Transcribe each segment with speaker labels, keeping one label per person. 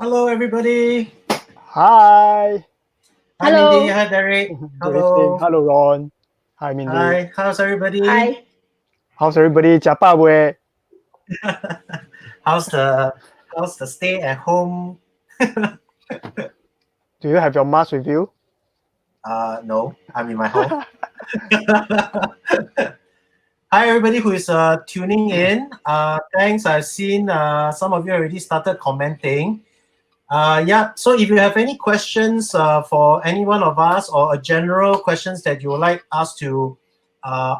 Speaker 1: Hello, everybody.
Speaker 2: Hi.
Speaker 1: Hi, Mindy.
Speaker 3: Hello.
Speaker 1: Hi, Derrick.
Speaker 2: Good evening.
Speaker 1: Hello.
Speaker 2: Hello, Ron. Hi, Mindy.
Speaker 1: Hi. How's everybody?
Speaker 3: Hi.
Speaker 2: How's everybody? Chapa we.
Speaker 1: how's the How's the stay at home?
Speaker 2: Do you have your mask with you?
Speaker 1: No, I'm in my home. Hi, everybody who is tuning in. Thanks. I've seen some of you already started commenting. Yeah. So if you have any questions for any one of us, or a general questions that you would like us to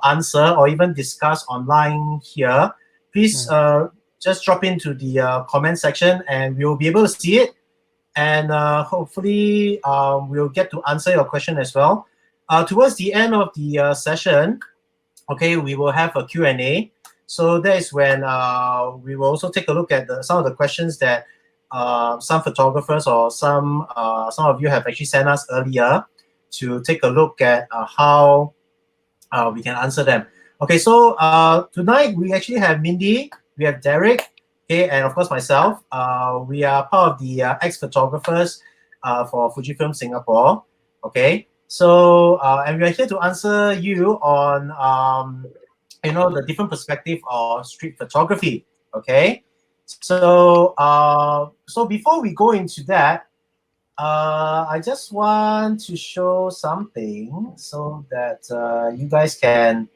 Speaker 1: answer or even discuss online here, please just drop into the comment section and we'll be able to see it. And hopefully we'll get to answer your question as well. Towards the end of the session, okay, we will have a Q&A. So that is when we will also take a look at some of the questions that some photographers or some of you have actually sent us earlier to take a look at how we can answer them. Okay, so tonight we actually have Mindy, we have Derrick, okay, and of course myself. We are part of the ex-photographers for Fujifilm Singapore. Okay, so and we are here to answer you on the different perspective of street photography. Okay, so so before we go into that, I just want to show something so that you guys can,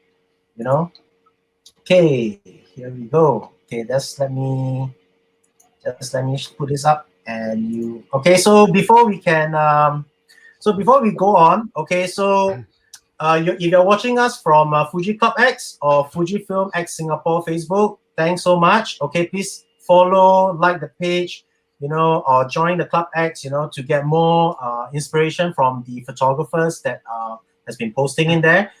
Speaker 1: okay, here we go. Okay, just let me put this up and you, okay, so before we can, so before we go on, okay, so if you're watching us from Fuji Club X or Fujifilm X Singapore Facebook, thanks so much. Okay, please follow, like the page, or join the Club X, to get more inspiration from the photographers that has been posting in there.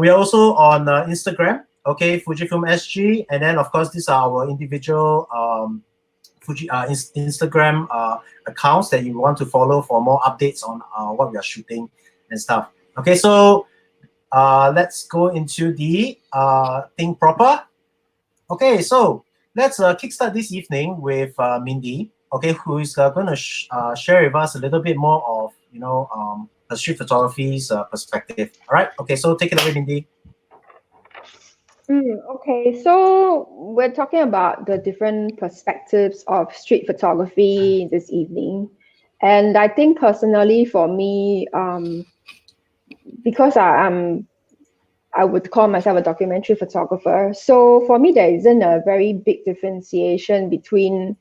Speaker 1: We are also on Instagram, okay, Fujifilm SG, and then of course these are our individual Instagram accounts that you want to follow for more updates on what we are shooting and stuff. Okay, so let's go into the thing proper. Okay, so let's kickstart this evening with Mindy, okay, who is going to share with us a little bit more of, the street photography's perspective. All right, okay, so take it away, Mindy.
Speaker 3: Okay, so we're talking about the different perspectives of street photography this evening. And I think personally for me, because I would call myself a documentary photographer. So for me, there isn't a very big differentiation between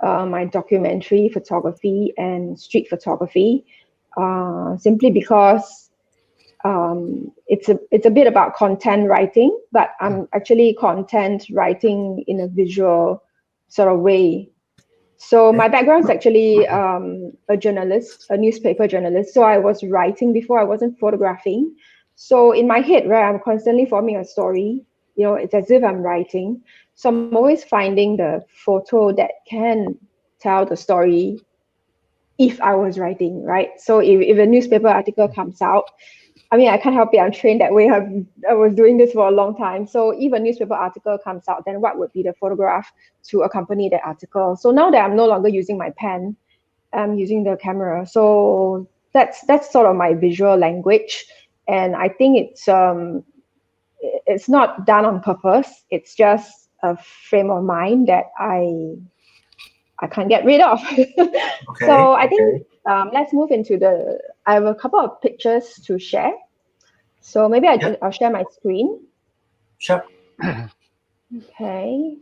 Speaker 3: my documentary photography and street photography, simply because it's a bit about content writing, but I'm actually content writing in a visual sort of way. So my background is actually a journalist, a newspaper journalist. So I was writing before, I wasn't photographing. So in my head, right, I'm constantly forming a story. It's as if I'm writing. So I'm always finding the photo that can tell the story if I was writing, right? So if a newspaper article comes out, I mean, I can't help it. I'm trained that way. I was doing this for a long time. So if a newspaper article comes out, then what would be the photograph to accompany that article? So now that I'm no longer using my pen, I'm using the camera. So that's sort of my visual language, and I think it's not done on purpose. It's just a frame of mind that I can't get rid of.
Speaker 1: Okay,
Speaker 3: So I think
Speaker 1: okay.
Speaker 3: let's move into I have a couple of pictures to share. So maybe
Speaker 1: Yep,
Speaker 3: I'll share my screen.
Speaker 1: sure.
Speaker 3: Okay.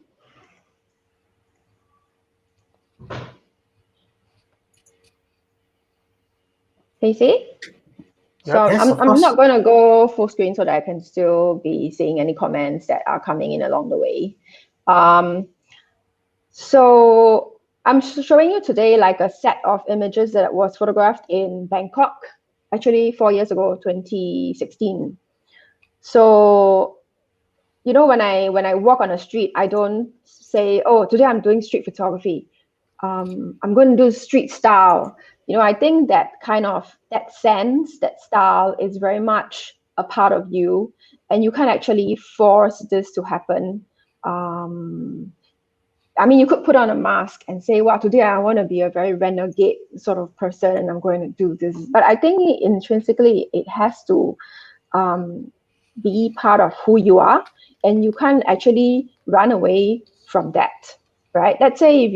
Speaker 3: Can you see? So
Speaker 2: Yep.
Speaker 1: Yes, of
Speaker 3: I'm
Speaker 1: course.
Speaker 3: not going to go full screen so that I can still be seeing any comments that are coming in along the way. So I'm showing you today like a set of images that was photographed in Bangkok, actually 4 years ago, 2016. So when I walk on the street, I don't say, oh, today I'm doing street photography. I'm going to do street style. I think that sense, that style is very much a part of you, and you can't actually force this to happen. I mean, you could put on a mask and say, well, today I want to be a very renegade sort of person and I'm going to do this. But I think intrinsically it has to be part of who you are, and you can't actually run away from that, right? Let's say if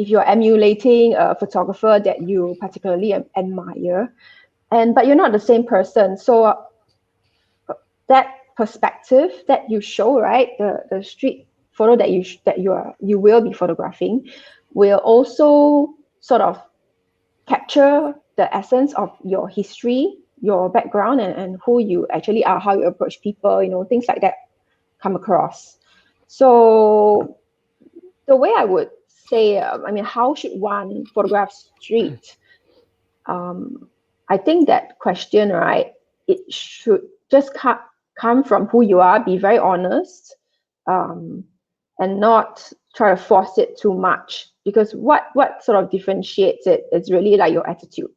Speaker 3: you're emulating a photographer that you particularly admire, but you're not the same person. So that perspective that you show, right, the street photo that you will be photographing will also sort of capture the essence of your history, your background, and who you actually are, how you approach people, things like that come across. So the way I would say, how should one photograph street? I think that question, right, it should just come from who you are, be very honest, and not try to force it too much, because what sort of differentiates it is really like your attitude.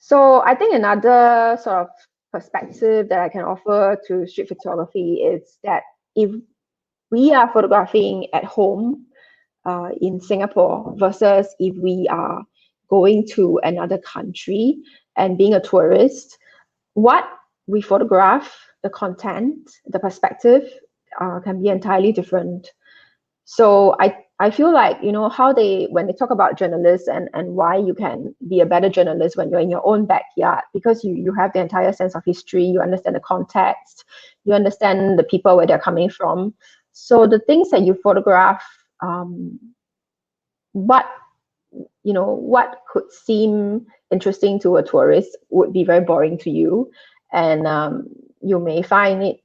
Speaker 3: So I think another sort of perspective that I can offer to street photography is that if we are photographing at home in Singapore versus if we are going to another country and being a tourist, what we photograph, the content, the perspective can be entirely different. So I feel like, when they talk about journalists and why you can be a better journalist when you're in your own backyard, because you have the entire sense of history, you understand the context, you understand the people where they're coming from. So the things that you photograph, what could seem interesting to a tourist would be very boring to you, and you may find it,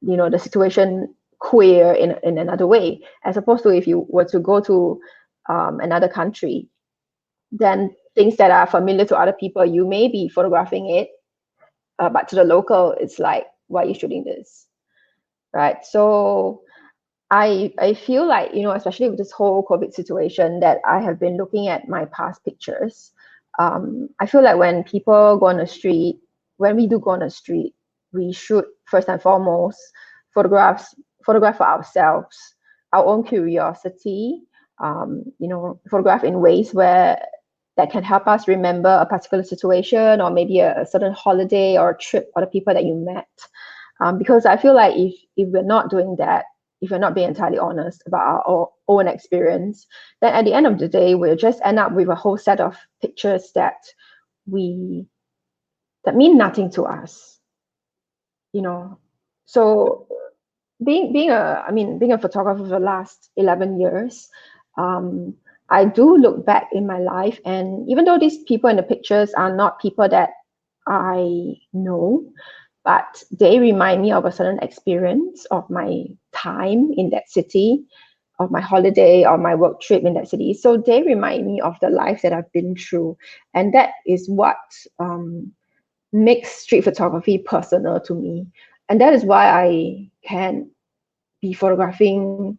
Speaker 3: the situation queer in another way, as opposed to if you were to go to another country, then things that are familiar to other people, you may be photographing it, but to the local, it's like, why are you shooting this, right? So I feel like, especially with this whole COVID situation, that I have been looking at my past pictures. I feel like when people go on the street, when we do go on the street, we should first and foremost photograph for ourselves, our own curiosity, photograph in ways that can help us remember a particular situation, or maybe a certain holiday or a trip, or the people that you met. Because I feel like if we're not doing that, if we're not being entirely honest about our own experience, then at the end of the day, we'll just end up with a whole set of pictures that mean nothing to us, So being a photographer for the last 11 years, I do look back in my life, and even though these people in the pictures are not people that I know, but they remind me of a certain experience of my time in that city, of my holiday or my work trip in that city. So they remind me of the life that I've been through. And that is what makes street photography personal to me. And that is why I can be photographing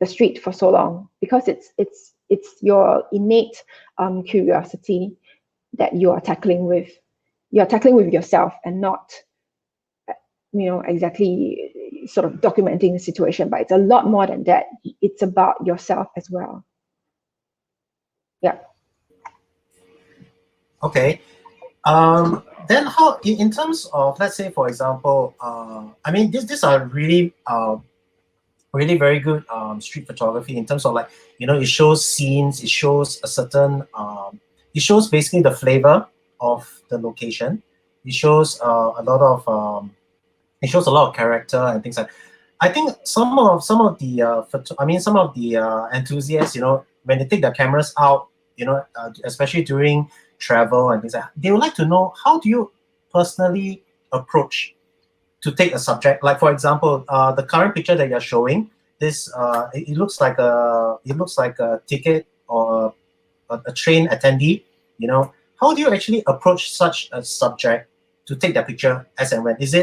Speaker 3: the street for so long, because it's your innate curiosity that you are tackling with. You're tackling with yourself, and not exactly sort of documenting the situation, but it's a lot more than that. It's about yourself as well. Yeah.
Speaker 1: Okay. Then how, in terms of, let's say, for example, these are really very good street photography, in terms of, like, it shows scenes, it shows a certain, it shows basically the flavor of the location. It shows a lot of character and things like. I think some of the enthusiasts, when they take their cameras out, especially during travel and things like, they would like to know, how do you personally approach to take a subject? Like, for example, the current picture that you're showing, this it looks like a ticket or a train attendee. How do you actually approach such a subject to take that picture as and when? Is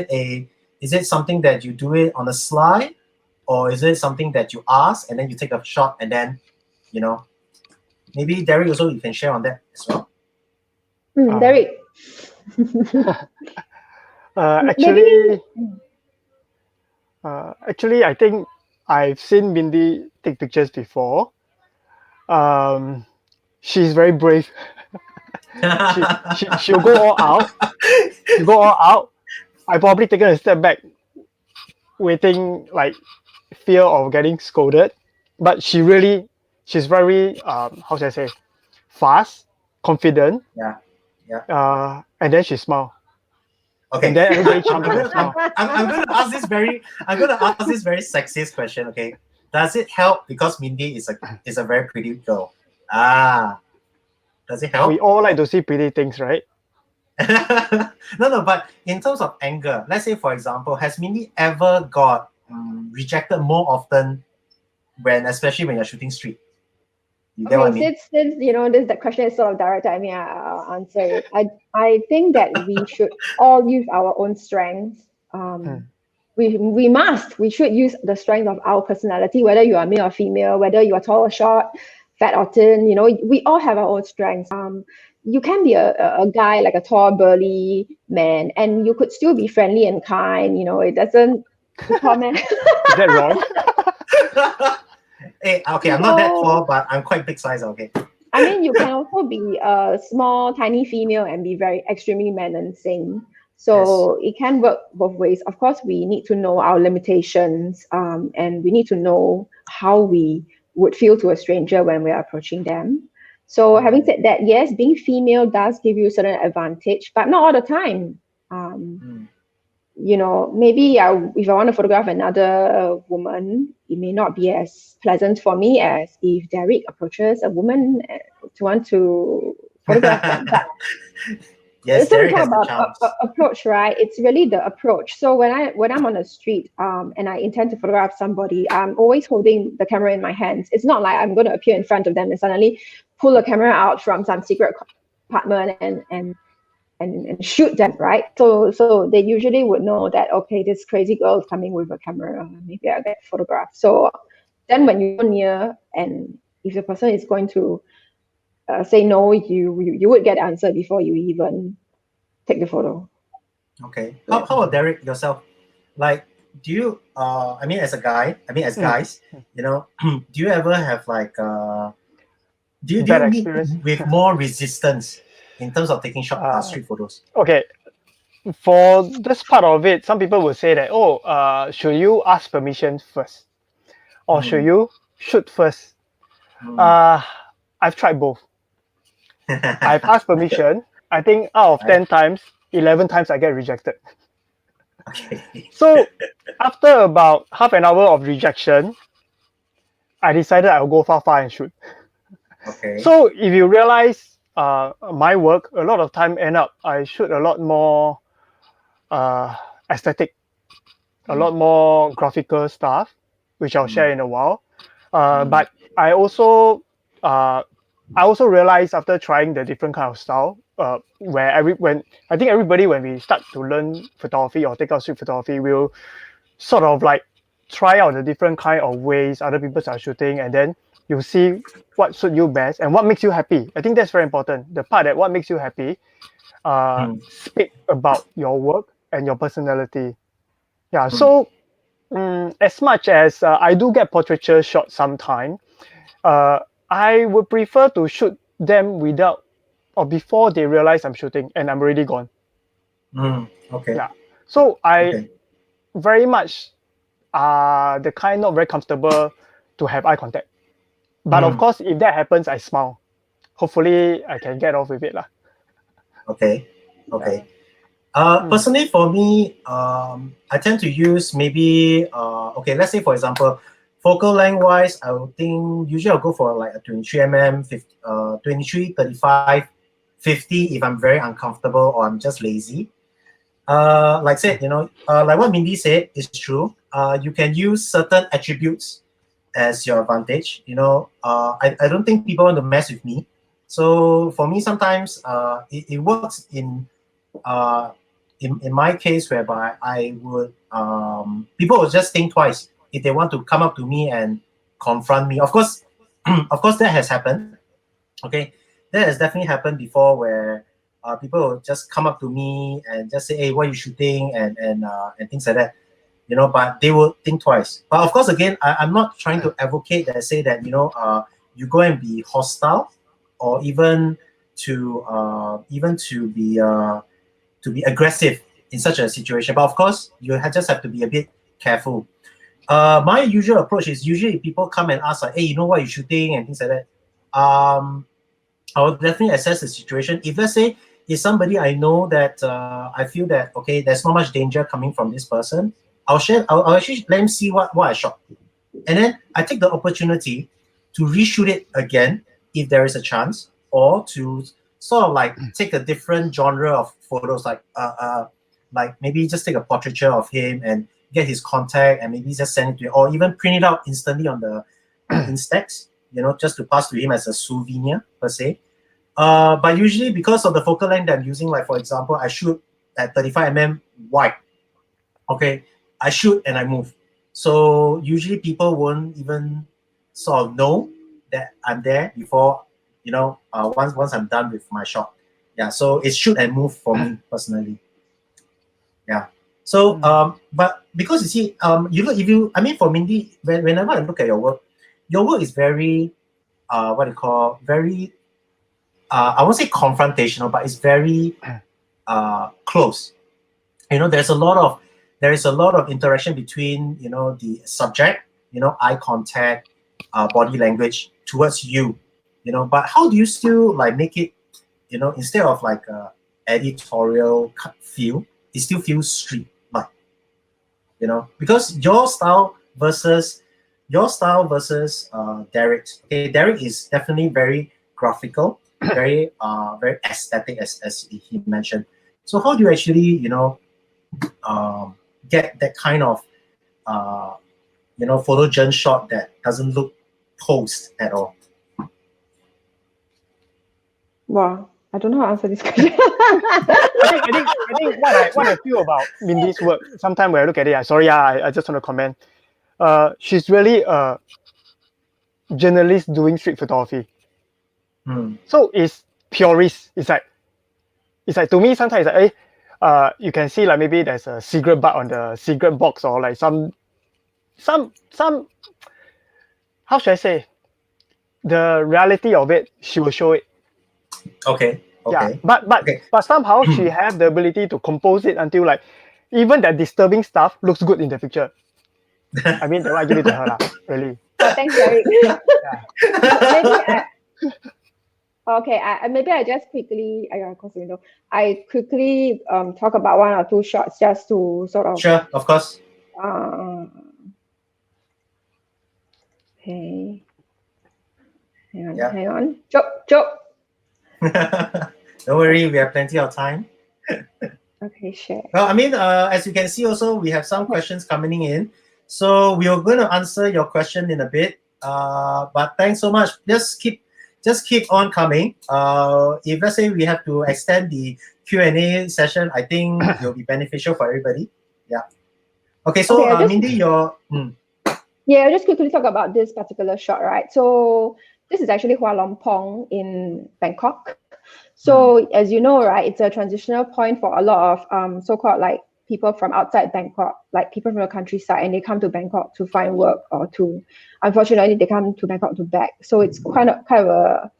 Speaker 1: it something that you do it on a slide, or is it something that you ask and then you take a shot, and then, maybe Derrick also, you can share on that as well.
Speaker 3: Derrick.
Speaker 2: Actually, Actually, I think I've seen Mindy take pictures before. She's very brave. She'll go all out. She'll go all out. I probably taken a step back, waiting like fear of getting scolded. But she's very how should I say, fast, confident.
Speaker 1: Yeah.
Speaker 2: And then she smile.
Speaker 1: Okay.
Speaker 2: And then everybody
Speaker 1: I'm
Speaker 2: jumps and smile.
Speaker 1: going to ask this very sexist question. Okay. Does it help because Mindy is a very pretty girl? Does it help?
Speaker 2: We all like to see pretty things, right?
Speaker 1: No, but in terms of anger, let's say for example, has Mindy ever got rejected more often especially when you're shooting street? You get what I mean?
Speaker 3: Since the question is sort of direct, I mean, I'll answer it. I think that we should all use our own strengths. We should use the strength of our personality, whether you are male or female, whether you are tall or short, fat or thin. We all have our own strengths. You can be a guy, like a tall, burly man, and you could still be friendly and kind. It doesn't.
Speaker 2: Is that wrong?
Speaker 1: Hey, okay, I'm not that tall, but I'm quite big size. Okay.
Speaker 3: I mean, you can also be a small, tiny female and be very extremely menacing. So It can work both ways. Of course, we need to know our limitations, and we need to know how we would feel to a stranger when we are approaching them. So having said that, yes, being female does give you a certain advantage, but not all the time. Maybe if I want to photograph another woman, it may not be as pleasant for me as if Derrick approaches a woman to want to photograph them. But
Speaker 1: yes,
Speaker 3: so we
Speaker 1: Derrick
Speaker 3: talk
Speaker 1: has the
Speaker 3: about
Speaker 1: chance.
Speaker 3: approach, right? It's really the approach. So when I'm on the street and I intend to photograph somebody, I'm always holding the camera in my hands. It's not like I'm going to appear in front of them and suddenly pull a camera out from some secret compartment and shoot them, right? So they usually would know that, okay, this crazy girl is coming with a camera. Maybe I'll get photographed. So then when you go near, and if the person is going to say no, you would get the answer before you even take the photo.
Speaker 1: Okay. How about Derrick yourself? Like, do you as a guy, as guys, do you ever have like do you meet with more resistance in terms of taking street photos?
Speaker 2: Okay. For this part of it, some people will say that, should you ask permission first? Or should you shoot first? I've tried both. I've asked permission. I think out of 10 times, 11 times I get rejected.
Speaker 1: Okay.
Speaker 2: So after about half an hour of rejection, I decided I'll go far and shoot.
Speaker 1: Okay.
Speaker 2: So if you realize my work, a lot of time I shoot a lot more aesthetic, a lot more graphical stuff, which I'll share in a while. But I also realized after trying the different kind of style, when we start to learn photography or take out street photography, we'll sort of like try out the different kind of ways other people are shooting, and then you see what suits you best and what makes you happy. I think that's very important. The part that what makes you happy, speak about your work and your personality. Yeah. So as much as I do get portraiture shots sometime, I would prefer to shoot them without or before they realize I'm shooting and I'm already gone.
Speaker 1: Okay.
Speaker 2: Yeah. So I very much the kind not very comfortable to have eye contact. But of course, if that happens, I smile. Hopefully, I can get off with it.
Speaker 1: Okay. Personally, for me, I tend to use maybe, let's say, for example, focal length wise, I would think usually I'll go for like a 23 mm, 50, 23, 35, 50 if I'm very uncomfortable or I'm just lazy. Like said, like what Mindy said is true. You can use certain attributes as your advantage. I don't think people want to mess with me. So for me, sometimes it works in my case whereby I would people will just think twice if they want to come up to me and confront me. Of course, that has happened. Okay, that has definitely happened before where people will just come up to me and just say, "Hey, what are you shooting?" and things like that. but they will think twice. But of course, again, I'm not trying to advocate that say that you go and be hostile, or even to be aggressive in such a situation. But of course, you just have to be a bit careful. My usual approach is usually people come and ask like, hey, you know what you're shooting and things like that. I will definitely assess the situation. If let's say it's somebody I know that I feel that okay, there's not much danger coming from this person, I'll actually let him see what I shot, and then I take the opportunity to reshoot it again if there is a chance, or to sort of like take a different genre of photos, like maybe just take a portraiture of him and get his contact and maybe just send it to him, or even print it out instantly on the Instax, just to pass to him as a souvenir per se. But usually because of the focal length that I'm using, like for example, I shoot at 35mm wide. Okay, I shoot and I move. So usually people won't even sort of know that I'm there before, once I'm done with my shot. Yeah, so it's shoot and move for me personally. Yeah. So, but because you see, for Mindy, whenever I look at your work is very, very, I won't say confrontational, but it's very close. There is a lot of interaction between, the subject, eye contact, body language towards you, but how do you still like make it, instead of like a editorial feel, it still feels street like, because your style versus Derrick. Okay, Derrick is definitely very graphical, very very aesthetic as he mentioned. So how do you actually, get that kind of photogen shot that doesn't look posed at all?
Speaker 3: Wow, I don't know how to answer this question.
Speaker 2: I think what I feel about Mindy's work, sometimes when I look at it, I just want to comment. She's really a journalist doing street photography. So it's purist. It's like to me sometimes it's like, you can see like maybe there's a cigarette butt on the cigarette box, or like some how should I say, the reality of it, she will show it.
Speaker 1: Okay.
Speaker 2: Yeah, but somehow she have the ability to compose it until like even that disturbing stuff looks good in the picture. I mean, that one I give it to her lah, really.
Speaker 3: Thanks, Derrick.
Speaker 2: Yeah.
Speaker 3: Maybe I just quickly, I quickly talk about one or two shots just to sort of.
Speaker 1: Sure, of course.
Speaker 3: Okay. Hang on. Joke.
Speaker 1: Don't worry, we have plenty of time.
Speaker 3: Okay, sure.
Speaker 1: Well, I mean, as you can see also, we have some questions coming in. So we are going to answer your question in a bit. But thanks so much. Just keep on coming. If let's say we have to extend the Q&A session, I think it will be beneficial for everybody. Yeah. Okay, so Mindy,
Speaker 3: Yeah, I'll just quickly talk about this particular shot, right? So this is actually Hua Lompong in Bangkok. So as you know, right, it's a transitional point for a lot of so-called like people from outside Bangkok, like people from the countryside, and they come to Bangkok to find work or unfortunately, they come to Bangkok to beg. So it's kind of a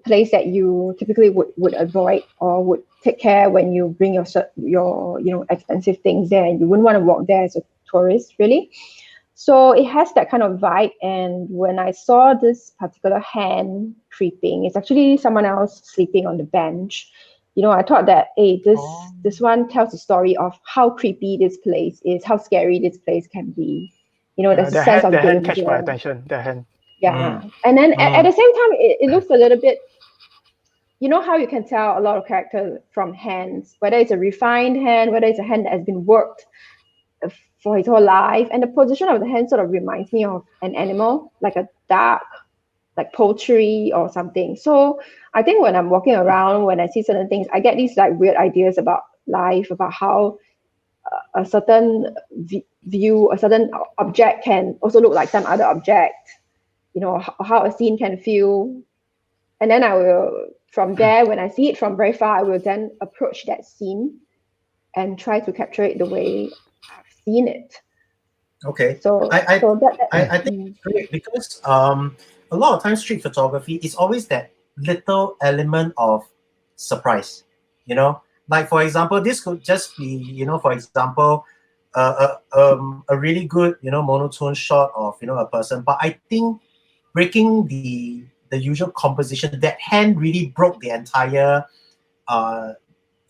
Speaker 3: place that you typically would avoid or would take care when you bring your expensive things there, and you wouldn't want to walk there as a tourist, really. So it has that kind of vibe. And when I saw this particular hand creeping, it's actually someone else sleeping on the bench. I thought that, hey, this one tells the story of how creepy this place is, how scary this place can be. There's a sense of danger. The hand
Speaker 2: catch my attention. The hand.
Speaker 3: Yeah. And then at the same time, it looks a little bit, how you can tell a lot of character from hands, whether it's a refined hand, whether it's a hand that has been worked for his whole life. And the position of the hand sort of reminds me of an animal, like a duck, like poultry or something. So I think when I'm walking around, when I see certain things, I get these like weird ideas about life, about how a certain view, a certain object can also look like some other object, how a scene can feel. And then I will, from there, when I see it from very far, I will then approach that scene and try to capture it the way I've seen it.
Speaker 1: Okay.
Speaker 3: So
Speaker 1: I
Speaker 3: that
Speaker 1: think it's great because a lot of times street photography is always that little element of surprise. You know, like for example, this could just be, you know, for example, a really good, you know, monotone shot of, you know, a person. But I think breaking the usual composition, that hand really broke the entire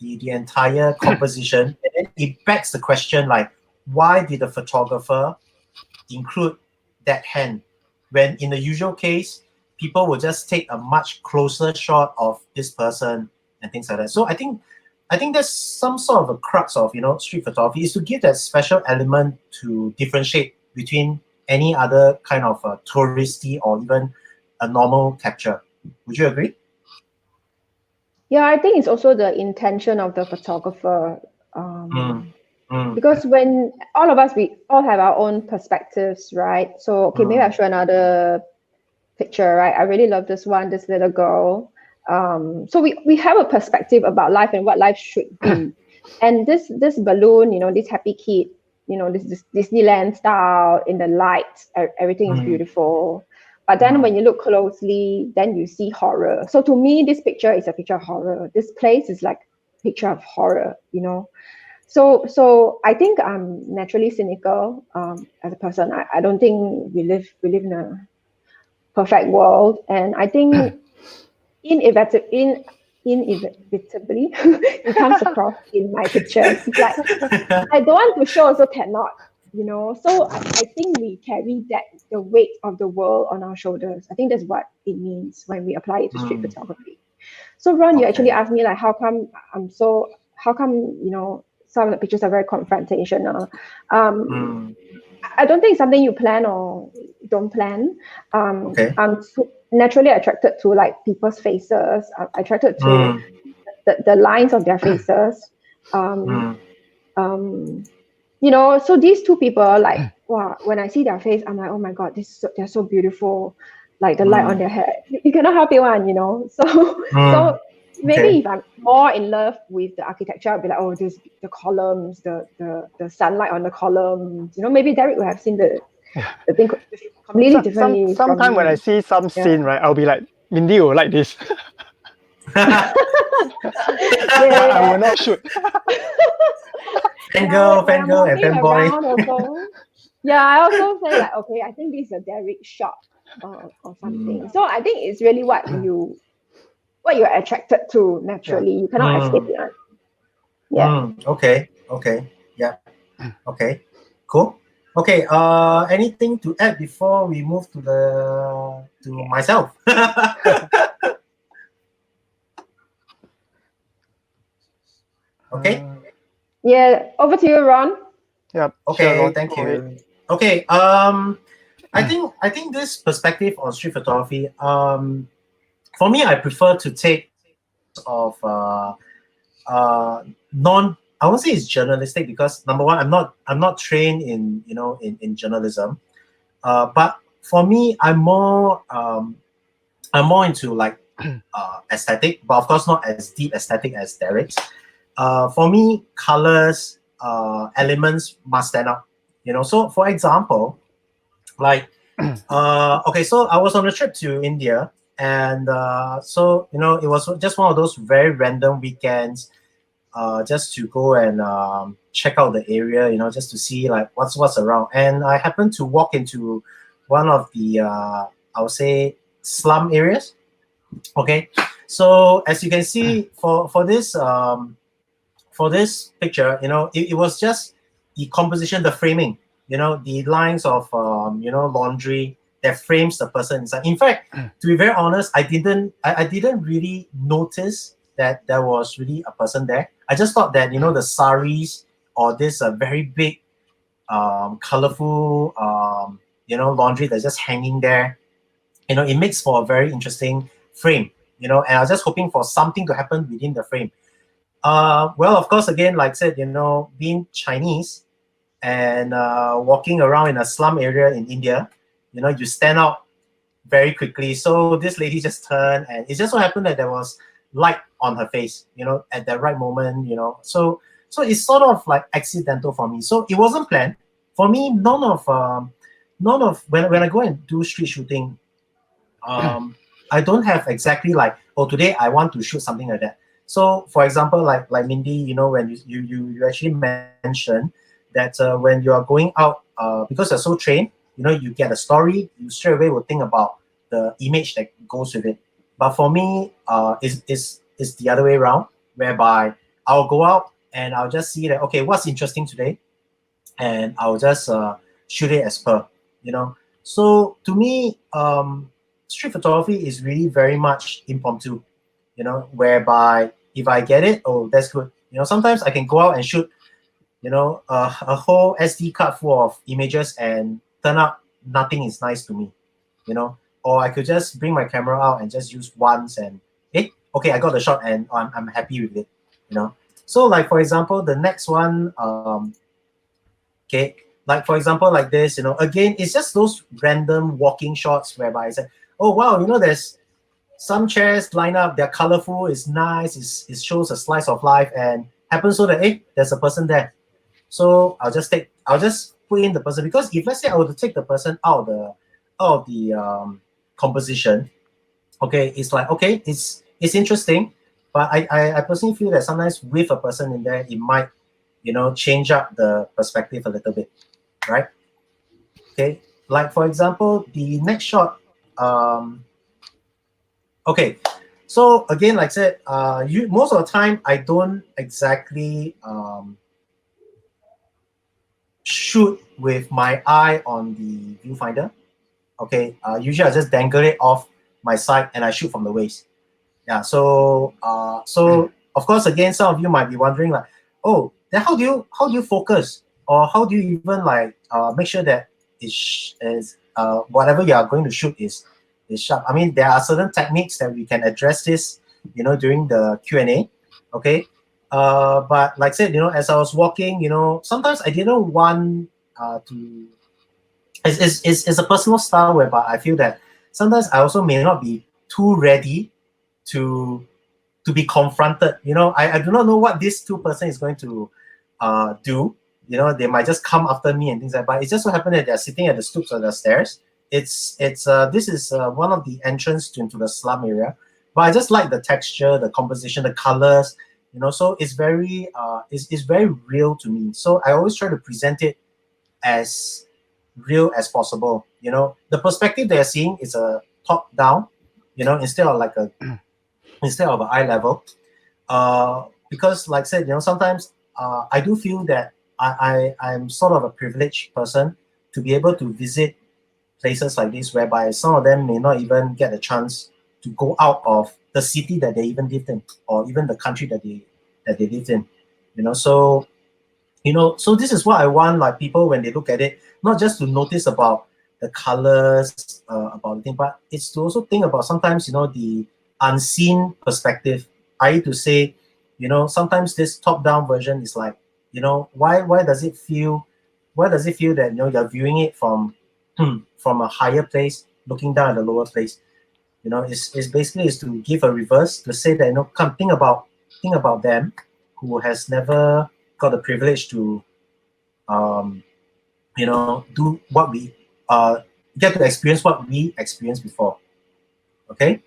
Speaker 1: the entire composition. And then it begs the question, like, why did the photographer include that hand when in the usual case people will just take a much closer shot of this person and things like that. So I think there's some sort of a crux of, you know, street photography is to give that special element to differentiate between any other kind of touristy or even a normal capture. Would you agree?
Speaker 3: Yeah, I think it's also the intention of the photographer.
Speaker 1: Mm, mm,
Speaker 3: Because when all of us, we all have our own perspectives, right? So, okay, maybe I'll show another picture, right? I really love this one, this little girl. So we have a perspective about life and what life should be. And this balloon, you know, this happy kid, you know, this Disneyland style in the lights, everything is beautiful. But then when you look closely, then you see horror. So to me, this picture is a picture of horror. This place is like a picture of horror, you know. So I think I'm naturally cynical as a person. I don't think we live in a perfect world, and I think inevitably it comes across in my pictures. It's like I don't want to show, also cannot, you know. So I think we carry the weight of the world on our shoulders. I think that's what it means when we apply it to street photography. So Ron, you actually asked me like how come you know some of the pictures are very confrontational. I don't think it's something you plan or don't plan. I'm naturally attracted to like people's faces. I'm attracted to the lines of their faces. You know, so these two people, like, wow, when I see their face, I'm like, oh my God, they're so beautiful. Like the light on their head, you cannot help it one, you know. So maybe if I'm more in love with the architecture, I'll be like, oh, the columns, the sunlight on the columns. You know, maybe Derrick will have seen the thing completely differently.
Speaker 2: Sometimes when I see some scene, right, I'll be like, Mindy will like this. But I will not shoot.
Speaker 1: Fangirl and fanboy.
Speaker 3: Yeah, I also say like, okay, I think this is a Derrick shot or something. So I think it's really what you're attracted to naturally. You cannot escape it. Yeah.
Speaker 1: Okay. Yeah. Okay. Cool. Okay. Anything to add before we move to myself? Okay.
Speaker 3: Yeah. Over to you, Ron.
Speaker 2: Yeah.
Speaker 1: Okay.
Speaker 2: Sure,
Speaker 1: Thank you. Okay. I think this perspective on street photography. For me, I prefer to take of non. I won't say it's journalistic because number one, I'm not trained in in journalism. But for me, I'm more into like aesthetic, but of course not as deep aesthetic as Derrick's. For me, colors, elements must stand out. You know, so for example, like okay, so I was on a trip to India, and so you know it was just one of those very random weekends, just to go and check out the area, you know, just to see like what's around. And I happened to walk into one of the I would say slum areas. Okay, so as you can see for this picture, you know, it was just the composition, the framing, you know, the lines of laundry that frames the person inside. In fact, to be very honest, I didn't really notice that there was really a person there. I just thought that, you know, the saris or this very big colorful laundry that's just hanging there, you know, it makes for a very interesting frame, you know, and I was just hoping for something to happen within the frame. Well, of course, again, like I said, you know, being Chinese and walking around in a slum area in India, you know, you stand out very quickly. So this lady just turned, and it just so happened that there was light on her face, you know, at that right moment, you know. So it's sort of like accidental for me. So it wasn't planned. for me, none of when I go and do street shooting, I don't have exactly like, oh, today I want to shoot something like that. So for example, like Mindy, you know, when you actually mentioned that when you are going out, because you're so trained, you know, you get a story, you straight away will think about the image that goes with it. But for me, is the other way around, whereby I'll go out and I'll just see that, okay, what's interesting today, and I'll just shoot it as per, you know. So to me, street photography is really very much impromptu, you know, whereby if I get it, oh, that's good. You know, sometimes I can go out and shoot, you know, a whole SD card full of images and turn out nothing is nice to me, you know. Or I could just bring my camera out and just use once and, okay, I got the shot and I'm happy with it, you know. So like, for example, the next one, okay, like for example, like this, you know, again, it's just those random walking shots whereby I say, oh, wow, you know, there's some chairs line up, they're colorful, it's nice, it shows a slice of life, and happens so that, there's a person there. So I'll just put in the person, because if let's say I were to take the person out of the composition, okay, it's like, okay, it's interesting, but I personally feel that sometimes with a person in there, it might, you know, change up the perspective a little bit, right? Okay, like for example, the next shot, okay, so again, like I said, most of the time I don't exactly shoot with my eye on the viewfinder. Okay, usually I just dangle it off my side and I shoot from the waist. Yeah, so of course, again, some of you might be wondering like, oh, then how do you focus, or how do you even like make sure that is whatever you are going to shoot is sharp? I mean, there are certain techniques that we can address this, you know, during the Q&A. Okay, but like I said, you know, as I was walking, you know, sometimes I didn't want to. It's a personal style whereby I feel that sometimes I also may not be too ready to be confronted. You know, I do not know what this person is going to do. You know, they might just come after me and things like that. But it just so happened that they're sitting at the stoops of the stairs. This is one of the entrance into the slum area. But I just like the texture, the composition, the colors. You know, so it's very it's very real to me. So I always try to present it as real as possible. You know, the perspective they're seeing is a top down. You know, instead of an eye level, because like I said, you know, sometimes I do feel that I'm sort of a privileged person to be able to visit places like this, whereby some of them may not even get a chance to go out of the city that they even lived in, or even the country that they lived in. You know, so so this is what I want, like people when they look at it, not just to notice about the colors, about the thing, but it's to also think about sometimes, you know, the unseen perspective. I to say, you know, sometimes this top-down version is like, you know, why does it feel that, you know, you're viewing it from a higher place, looking down at the lower place. You know, it's basically is to give a reverse, to say that, you know, come think about them who has never got the privilege to you know, do what we get to experience what we experienced before. Okay.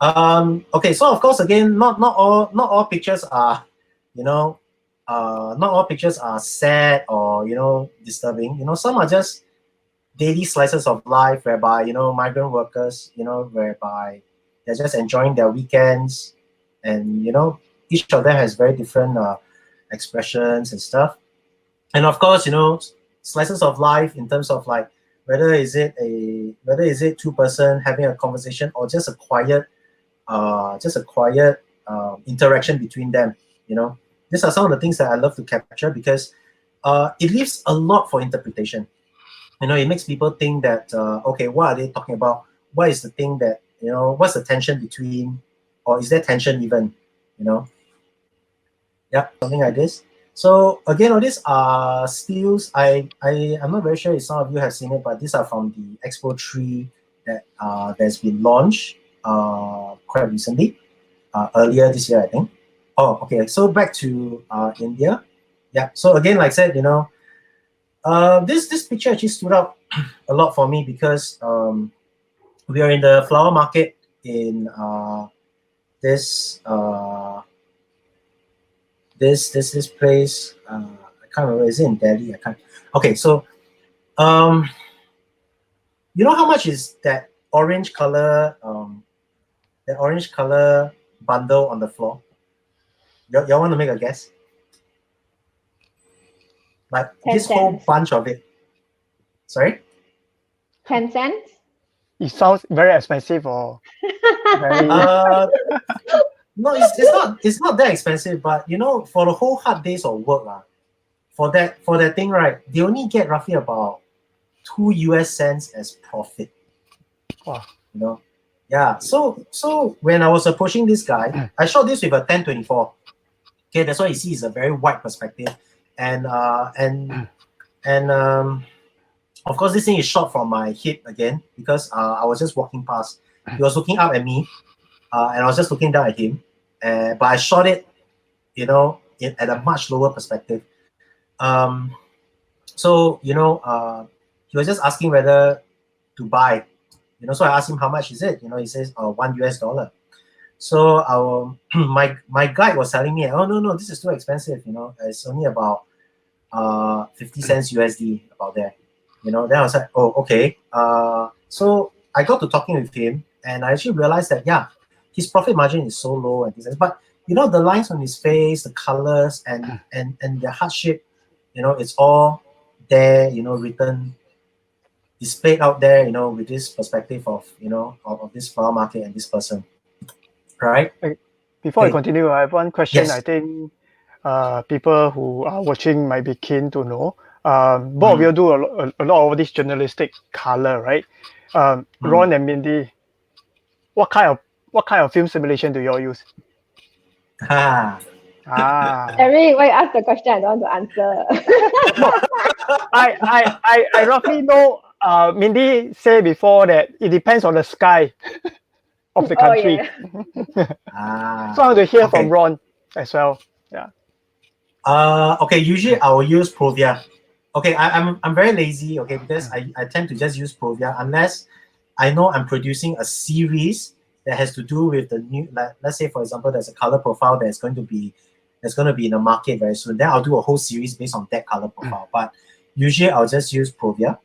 Speaker 1: Okay, so of course, again, not all pictures are, you know, not all pictures are sad or, you know, disturbing. You know, some are just daily slices of life whereby, you know, migrant workers, you know, whereby they're just enjoying their weekends, and, you know, each of them has very different expressions and stuff. And of course, you know, slices of life in terms of like whether is it two-person having a conversation, or just a quiet interaction between them. You know, these are some of the things that I love to capture, because it leaves a lot for interpretation. You know, it makes people think that okay, what are they talking about? What is the thing that, you know, what's the tension between, or is there tension even? You know, yeah, something like this. So again, all these are stills. I'm not very sure if some of you have seen it, but these are from the Expo 3 that that's been launched quite recently, earlier this year, I think. Oh, okay. So back to India. Yeah. So again, like I said, you know, This picture actually stood out a lot for me because we are in the flower market in this this place. I can't remember. Is it in Delhi? I can't. Okay, so you know how much is that orange color bundle on the floor? Y'all want to make a guess? Like
Speaker 3: 10
Speaker 1: this whole
Speaker 3: cents.
Speaker 1: bunch of it. Sorry?
Speaker 3: 10 cents?
Speaker 2: It sounds very expensive or very.
Speaker 1: No, it's not that expensive, but you know, for the whole hard days of work, for that thing, right, they only get roughly about 2 US cents as profit.
Speaker 2: Wow.
Speaker 1: You know? Yeah. So when I was approaching this guy, I shot this with a 10-24. Okay, that's why you see it's a very wide perspective. And of course this thing is shot from my hip again because I was just walking past. He was looking up at me, and I was just looking down at him. But I shot it, you know, at a much lower perspective. So you know, he was just asking whether to buy. You know, so I asked him how much is it. You know, he says $1 US. So our my guide was telling me, oh no, this is too expensive. You know, it's only about 50 cents USD about there. You know, then I was like, oh okay. So I got to talking with him, and I actually realized that yeah, his profit margin is so low and things. But you know, the lines on his face, the colors, and the hardship, you know, it's all there. You know, written, displayed out there. You know, with this perspective of you know of this flower market and this person, right?
Speaker 2: Before I
Speaker 1: Okay.
Speaker 2: continue, I have one question.
Speaker 1: Yes.
Speaker 2: I think people who are watching might be keen to know. Both of you do a lot of this journalistic color, right? Ron and Mindy, what kind of film simulation do you all use?
Speaker 3: Derrick, why you ask the question I don't want to answer?
Speaker 2: I roughly know. Mindy said before that it depends on the sky of the country. So I want to hear from Ron as well. Yeah.
Speaker 1: Okay, usually I will use Provia. Okay, I'm very lazy, okay, because I tend to just use Provia unless I know I'm producing a series that has to do with the new, like let's say for example there's a color profile that's going to be in the market very soon. Then I'll do a whole series based on that color profile. But usually I'll just use Provia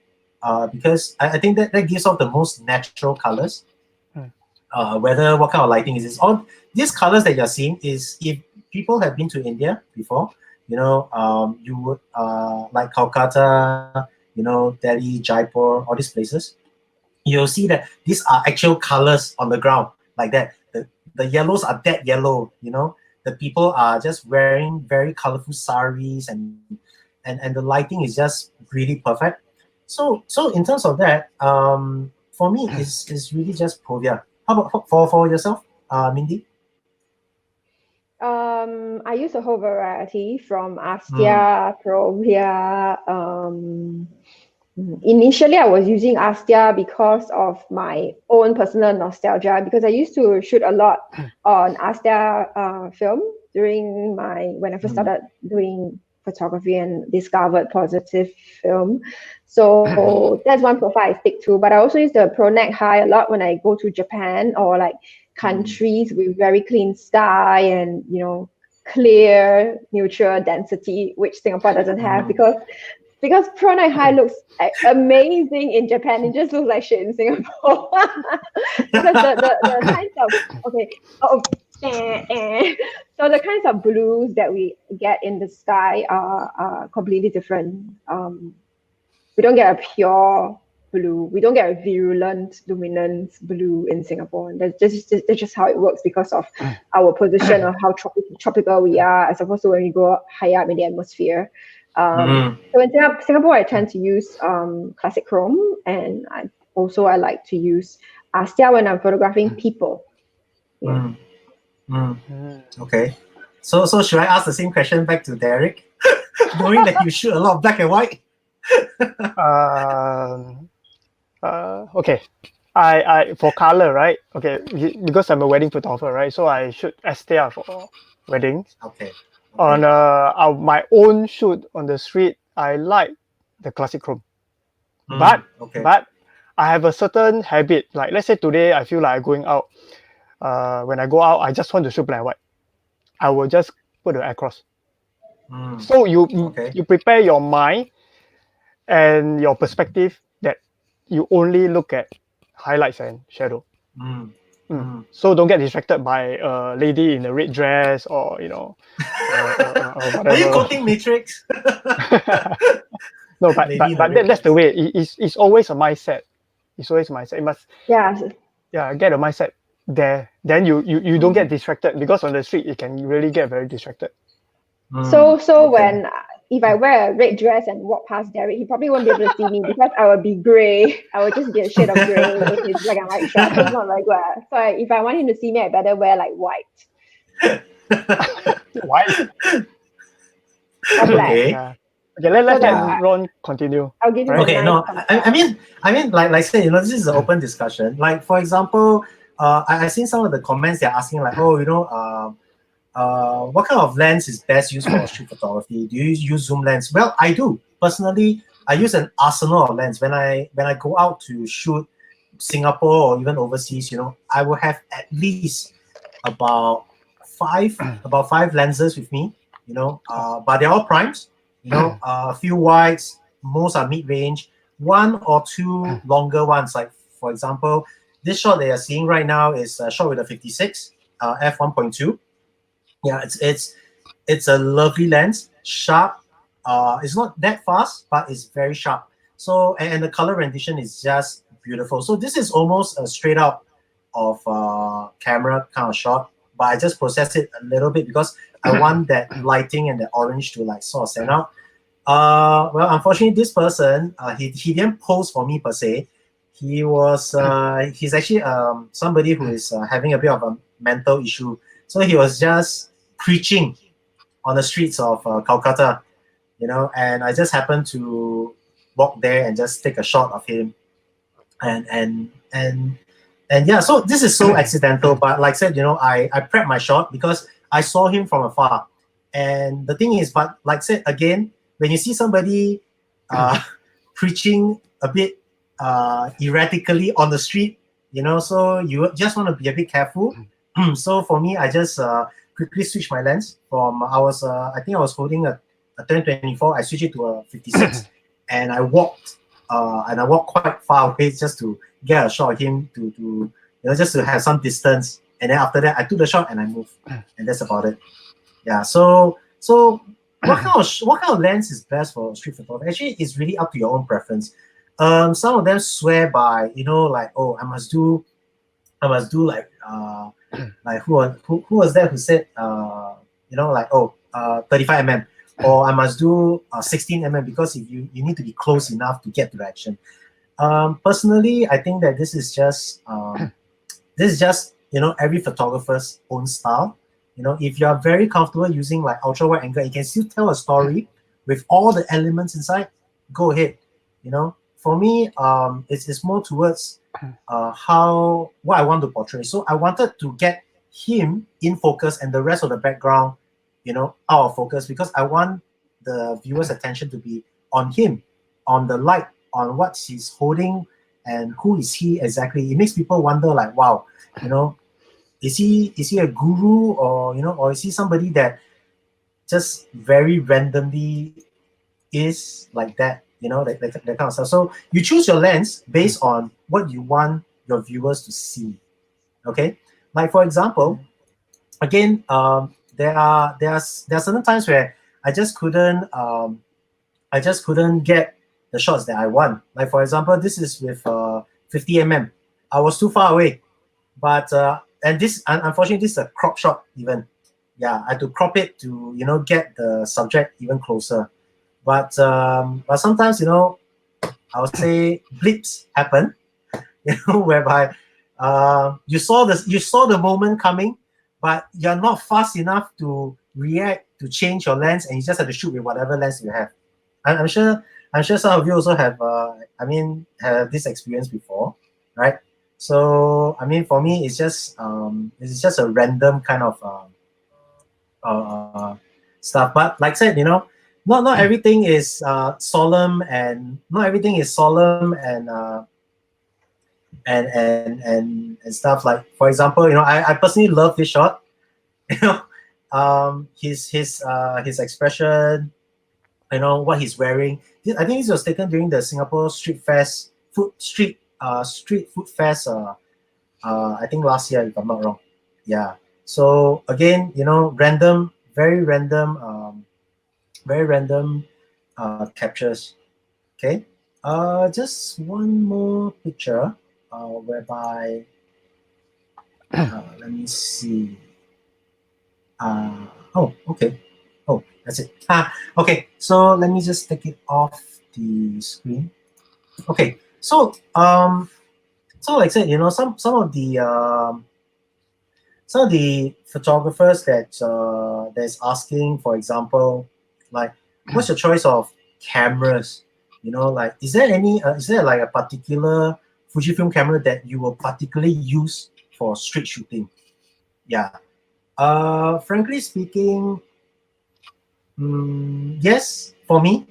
Speaker 1: because I think that gives off the most natural colors. Whether what kind of lighting is this? All these colors that you're seeing is if people have been to India before, you know, you would like Kolkata, you know, Delhi, Jaipur, all these places. You'll see that these are actual colors on the ground like that. The yellows are that yellow, you know. The people are just wearing very colorful saris and the lighting is just really perfect. So in terms of that, for me is really just Provia. How about for yourself, Mindy?
Speaker 3: I use a whole variety from Astia, Provia. Initially, I was using Astia because of my own personal nostalgia because I used to shoot a lot on Astia film when I first started doing photography and discovered positive film. So that's one profile I stick to. But I also use the Pro-Neg High a lot when I go to Japan or like countries with very clean sky and you know clear neutral density, which Singapore doesn't have because Pro-Neg High looks amazing in Japan. It just looks like shit in Singapore. Because the kinds of so the kinds of blues that we get in the sky are completely different. We don't get a pure blue. We don't get a virulent, luminant blue in Singapore. That's just how it works because of our position of how tropical we are, as opposed to when we go higher up in the atmosphere. So in Singapore, I tend to use classic chrome, and I like to use Astia when I'm photographing people. Yeah.
Speaker 1: Okay. So should I ask the same question back to Derrick, knowing that you shoot a lot of black and white?
Speaker 2: Okay. I for color, right? Okay, because I'm a wedding photographer, right? So I shoot Astia for weddings.
Speaker 1: Okay.
Speaker 2: On my own shoot on the street, I like the classic chrome.
Speaker 1: Mm,
Speaker 2: But I have a certain habit. Like let's say today I feel like going out. When I go out, I just want to shoot black and white. I will just put the across. So you prepare your mind and your perspective that you only look at highlights and shadow. So don't get distracted by a lady in a red dress or or whatever.
Speaker 1: Are you quoting Matrix?
Speaker 2: No, but that's the way. It's always a mindset. It's always a mindset. You must get a mindset there. Then you don't get distracted, because on the street it can really get very distracted.
Speaker 3: So when if I wear a red dress and walk past Derrick, he probably won't be able to see me because I will be grey. I will just be a shade of grey in his black and white shirt. It's not regular. So if I want him to see me, I better wear like white.
Speaker 2: White.
Speaker 3: Or black.
Speaker 1: Okay.
Speaker 2: Okay, let's let Ron continue.
Speaker 3: I'll give you
Speaker 1: Okay, no, I mean, like I said, this is an open discussion. Like, for example, I've seen some of the comments they're asking, like, what kind of lens is best used for street photography? Do you use zoom lens? Well, I do. Personally, I use an arsenal of lens. When I go out to shoot Singapore or even overseas, I will have at least about five lenses with me, but they're all primes. A few wides, most are mid-range, one or two longer ones. Like, for example, this shot that you're seeing right now is a shot with a 56 f1.2. Yeah, it's a lovely lens, sharp. It's not that fast, but it's very sharp. So and the color rendition is just beautiful. So this is almost a straight out of camera kind of shot, but I just process it a little bit because I want that lighting and the orange to like sort of stand out. Well, unfortunately, this person he didn't pose for me per se. He was he's actually somebody who is having a bit of a mental issue. So he was just preaching on the streets of Calcutta, and I just happened to walk there and just take a shot of him, and yeah. So this is so accidental, but like I said, I prepped my shot because I saw him from afar. And the thing is, but like I said again, when you see somebody preaching a bit erratically on the street, so you just want to be a bit careful. So for me, I just quickly switched my lens from I think I was holding a 10-24. I switched it to a 56, and I walked quite far away just to get a shot of him to just to have some distance. And then after that, I took the shot and I moved, and that's about it. Yeah. So what kind of lens is best for street photography? Actually, it's really up to your own preference. Some of them swear by like, oh, I must do like like who was that who said 35 mm, or I must do 16 mm because if you need to be close enough to get to the action. Personally, I think that this is just every photographer's own style. If you are very comfortable using like ultra wide angle, you can still tell a story with all the elements inside. Go ahead. For me, it's more towards what I want to portray. So I wanted to get him in focus and the rest of the background, out of focus, because I want the viewer's attention to be on him, on the light, on what he's holding, and who is he exactly. It makes people wonder, like, wow, is he a guru, or is he somebody that just very randomly is like that, that kind of stuff. So you choose your lens based on what you want your viewers to see. Okay, like for example, again, there are certain times where I just couldn't get the shots that I want. Like for example, this is with 50 mm. I was too far away, but and this unfortunately this is a crop shot even. Yeah, I had to crop it to get the subject even closer. But sometimes I would say blips happen, whereby you saw the moment coming, but you're not fast enough to react to change your lens, and you just have to shoot with whatever lens you have. I'm sure some of you also have have this experience before, right? So for me, it's just a random kind of stuff. But like I said, not everything is solemn and and stuff. Like, for example, I personally love this shot. you know his expression, what he's wearing. I think this was taken during the Singapore Street Fest street food fest, I think last year, if I'm not wrong. Yeah. So again, random, very random, captures. Okay. Just one more picture, whereby, let me see. Oh, okay. Oh, that's it. Okay. So let me just take it off the screen. Okay. So like I said, some of the photographers that's asking, for example, like, what's your choice of cameras? Like, is there like a particular Fujifilm camera that you will particularly use for street shooting? Yeah. Frankly speaking, yes, for me.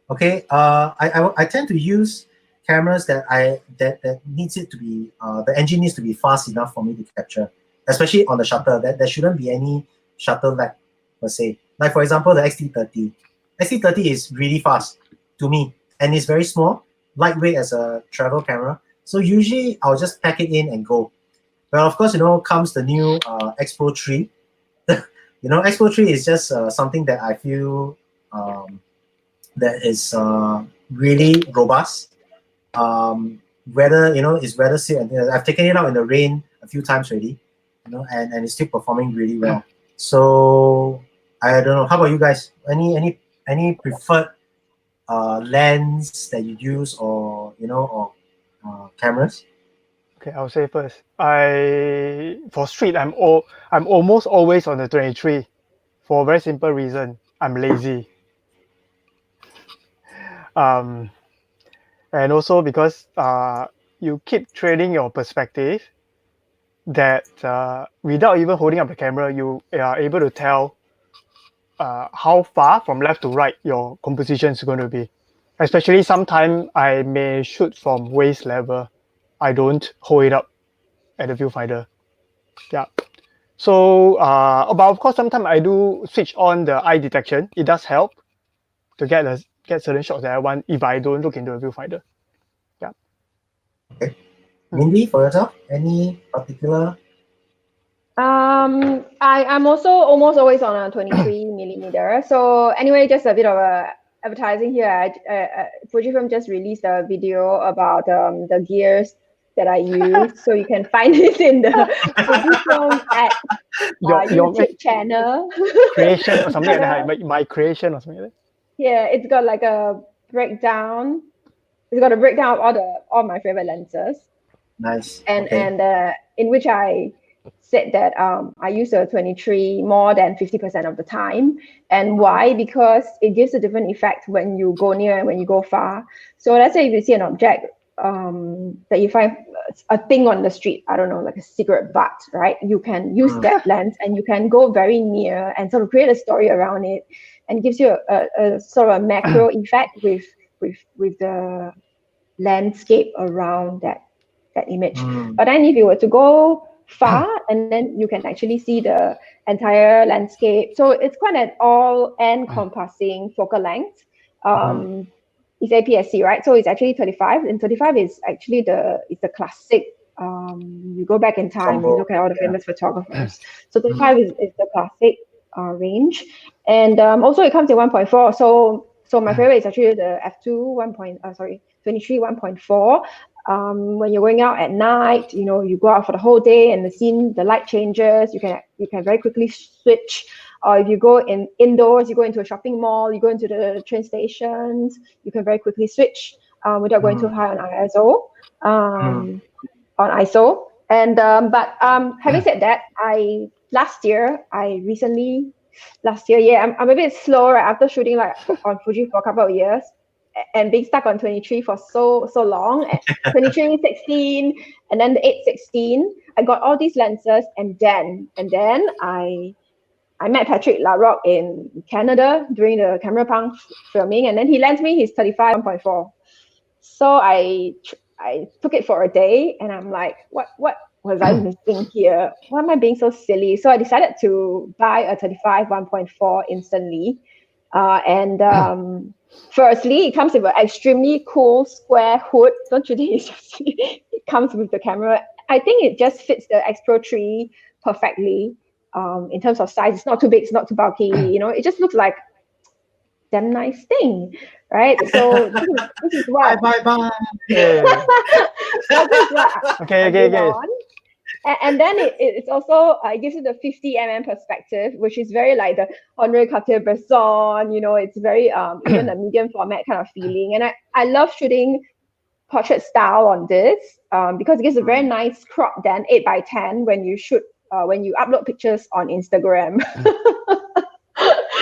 Speaker 1: Okay. I tend to use cameras that needs it to be, the engine needs to be fast enough for me to capture, especially on the shutter. There shouldn't be any shutter lag per se. Like, for example, the XT30. XT30 is really fast to me, and it's very small, lightweight as a travel camera. So usually I'll just pack it in and go. Well, of course, comes the new X Pro 3. X Pro 3 is just something that I feel that is really robust. It's weather safe, and I've taken it out in the rain a few times already, and it's still performing really well. So I don't know. How about you guys? Any preferred lens that you use, or cameras?
Speaker 2: Okay, I'll say first. For street, I'm almost always on the 23, for a very simple reason. I'm lazy. And also because you keep training your perspective, that without even holding up the camera, you are able to tell how far from left to right your composition is going to be. Especially sometimes I may shoot from waist level. I don't hold it up at the viewfinder. Yeah. So, but of course, sometimes I do switch on the eye detection. It does help to get certain shots that I want if I don't look into a viewfinder. Yeah.
Speaker 1: Okay. Mindy, for yourself, any particular?
Speaker 3: I'm also almost always on a 23 millimeter. So anyway, just a bit of advertising here. Fujifilm just released a video about the gears that I use, so you can find it in the Fujifilm at
Speaker 2: your
Speaker 3: YouTube channel.
Speaker 2: Creation or something like that. My creation or something like that.
Speaker 3: Yeah, it's got like a breakdown. It's got a breakdown of all my favorite lenses.
Speaker 1: Nice.
Speaker 3: And
Speaker 1: okay.
Speaker 3: In which I said that I use a 23 more than 50% of the time. And why? Because it gives a different effect when you go near and when you go far. So let's say if you see an object that you find a thing on the street, I don't know, like a cigarette butt, right? You can use that lens and you can go very near and sort of create a story around it, and gives you a sort of a macro effect with the landscape around that image. But then if you were to go far, and then you can actually see the entire landscape. So it's quite an all encompassing focal length. It's APS-C, right? So it's actually 35, and 35 is actually the classic. You go back in time, you look at all the famous photographers. So 35 is the classic range, and also it comes in 1.4. So my favorite is actually the f2 23 1.4. When you're going out at night, you go out for the whole day and the light changes. You can very quickly switch. Or if you go indoors, you go into a shopping mall, you go into the train stations, you can very quickly switch without going too high on ISO. And but having said that, last year, I'm a bit slow right after shooting like on Fuji for a couple of years and being stuck on 23 for so long. 23, 16, and then the 8-16. I got all these lenses, and then I I met Patrick Larocque in Canada during the Camera Punk filming, and then he lends me his 35 1.4. So I took it for a day, and I'm like, what was I missing here? Why am I being so silly? So I decided to buy a 35 1.4 instantly. Firstly, it comes with an extremely cool square hood. Don't you think it comes with the camera? I think it just fits the X Pro 3 perfectly. In terms of size, it's not too big, it's not too bulky. It just looks like damn nice thing, right? So this is what.
Speaker 1: Bye.
Speaker 2: Yeah.
Speaker 3: So this is what
Speaker 2: Okay.
Speaker 3: on. And then it's also it gives you the 50 mm perspective, which is very like the Henri Cartier-Bresson. It's very even a medium format kind of feeling. And I love shooting portrait style on this because it gives a very nice crop then 8x10 when you shoot when you upload pictures on Instagram.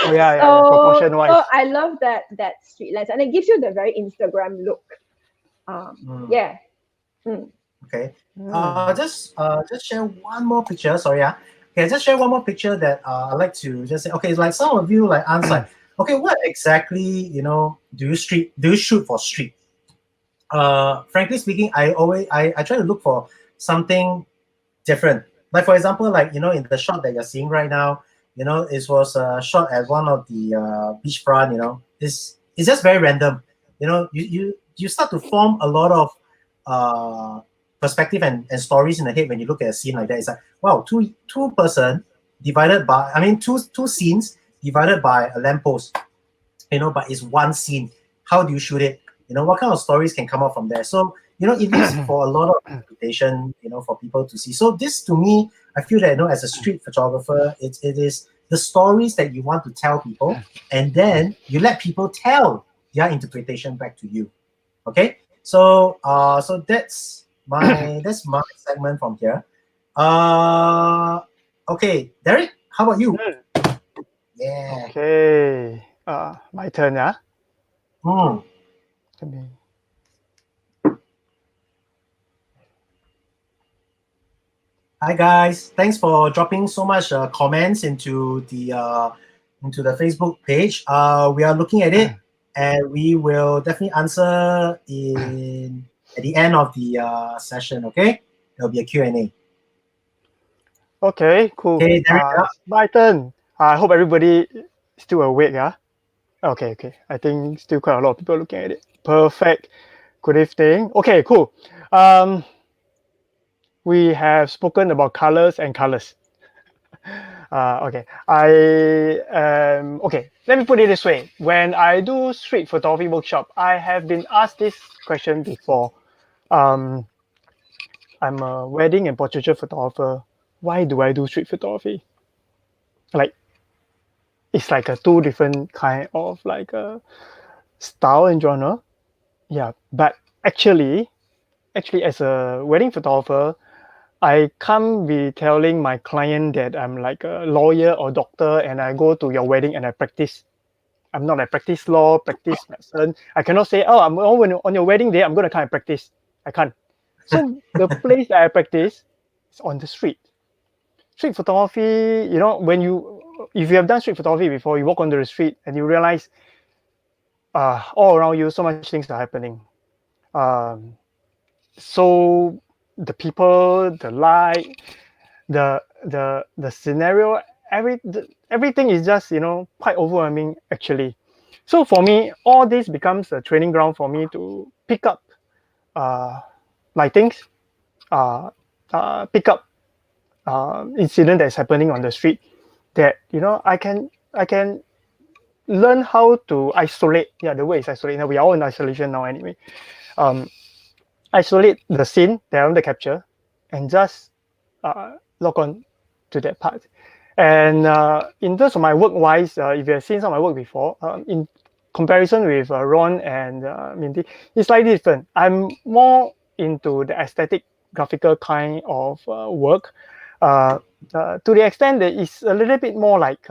Speaker 2: Oh, yeah, proportion wise.
Speaker 3: So I love that street lens, and it gives you the very Instagram look. Yeah.
Speaker 1: Okay. Just share one more picture. Sorry, Okay, just share one more picture that I like to just say. Okay, like some of you like answer. Okay, what exactly do you shoot for street? Frankly speaking, I try to look for something different. Like for example, like in the shot that you're seeing right now, it was shot at one of the beachfront. It's just very random. You start to form a lot of perspective and stories in the head when you look at a scene like that. It's like, wow, two person divided by, two scenes divided by a lamppost, but it's one scene. How do you shoot it? What kind of stories can come out from there? So, it is for a lot of interpretation, for people to see. So this, to me, I feel that, as a street photographer, it is the stories that you want to tell people, and then you let people tell their interpretation back to you. Okay? So that's my segment from here. Okay, Derrick, how about you? Yeah.
Speaker 2: Okay. My turn, yeah. Let me.
Speaker 1: Hi guys, thanks for dropping so much comments into the Facebook page. We are looking at it, and we will definitely answer at the end of the session. Okay, there'll be a Q&A.
Speaker 2: Okay, cool.
Speaker 1: Okay, Derrick,
Speaker 2: my turn. I hope everybody still awake, yeah? Okay. I think still quite a lot of people looking at it. Perfect. Good evening. Okay, cool. We have spoken about colors and colors. Okay. Okay. Let me put it this way. When I do street photography workshop, I have been asked this question before. I'm a wedding and portraiture photographer. Why do I do street photography? Like, it's like a two different kind of like a style and genre. Yeah, but actually, as a wedding photographer, I can't be telling my client that I'm like a lawyer or doctor and I go to your wedding and I practice. I'm not like practice law, practice medicine. I cannot say, oh, on your wedding day, I'm going to come and practice. I can't. So the place that I practice is on the street. Street photography, if you have done street photography before, you walk onto the street and you realize all around you, so much things are happening. So the people, the light, the scenario, everything is just quite overwhelming actually. So for me, all this becomes a training ground for me to pick up lightings, pick up incident that's happening on the street that I can learn how to isolate. Yeah, the word is isolate. Now we are all in isolation now anyway. Isolate the scene that I want to capture and just log on to that part. And in terms of my work-wise, if you have seen some of my work before, in comparison with Ron and Mindy, it's slightly different. I'm more into the aesthetic, graphical kind of work, to the extent that it's a little bit more like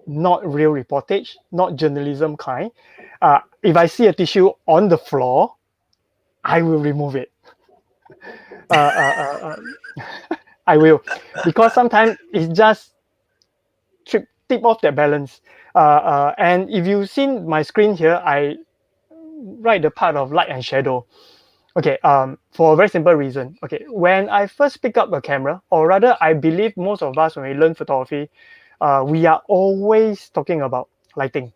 Speaker 2: not real reportage, not journalism kind. If I see a tissue on the floor, I will remove it. I will, because sometimes it's just tip off that balance. And if you've seen my screen here, I write the part of light and shadow. Okay, for a very simple reason. Okay, when I first pick up a camera, or rather, I believe most of us when we learn photography, we are always talking about lighting.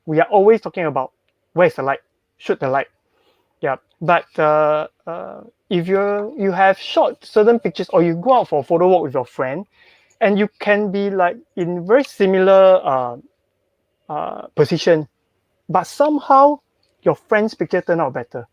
Speaker 2: We are always talking about where's the light, shoot the light. Yeah, but if you have shot certain pictures, or you go out for a photo walk with your friend, and you can be like in very similar position, but somehow your friend's picture turned out better.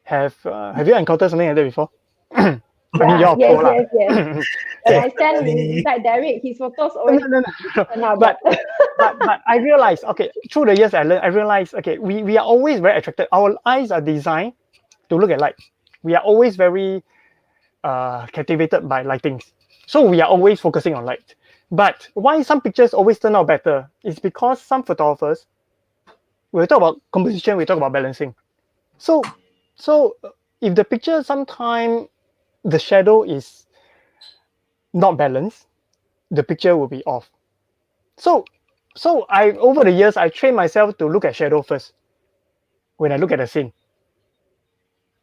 Speaker 2: Have you encountered something like that before? I mean, you're a pro lah.
Speaker 3: Yes. When I stand inside Derrick, his photos always
Speaker 2: No.
Speaker 3: turn out
Speaker 2: But
Speaker 3: better.
Speaker 2: I realized, okay, through the years I realized, okay, we are always very attracted. Our eyes are designed to look at light. We are always very captivated by lightings. So we are always focusing on light. But why some pictures always turn out better is because some photographers, when we talk about composition, we talk about balancing. So if the picture sometime the shadow is not balanced, the picture will be off. So I over the years I trained myself to look at shadow first when I look at a scene.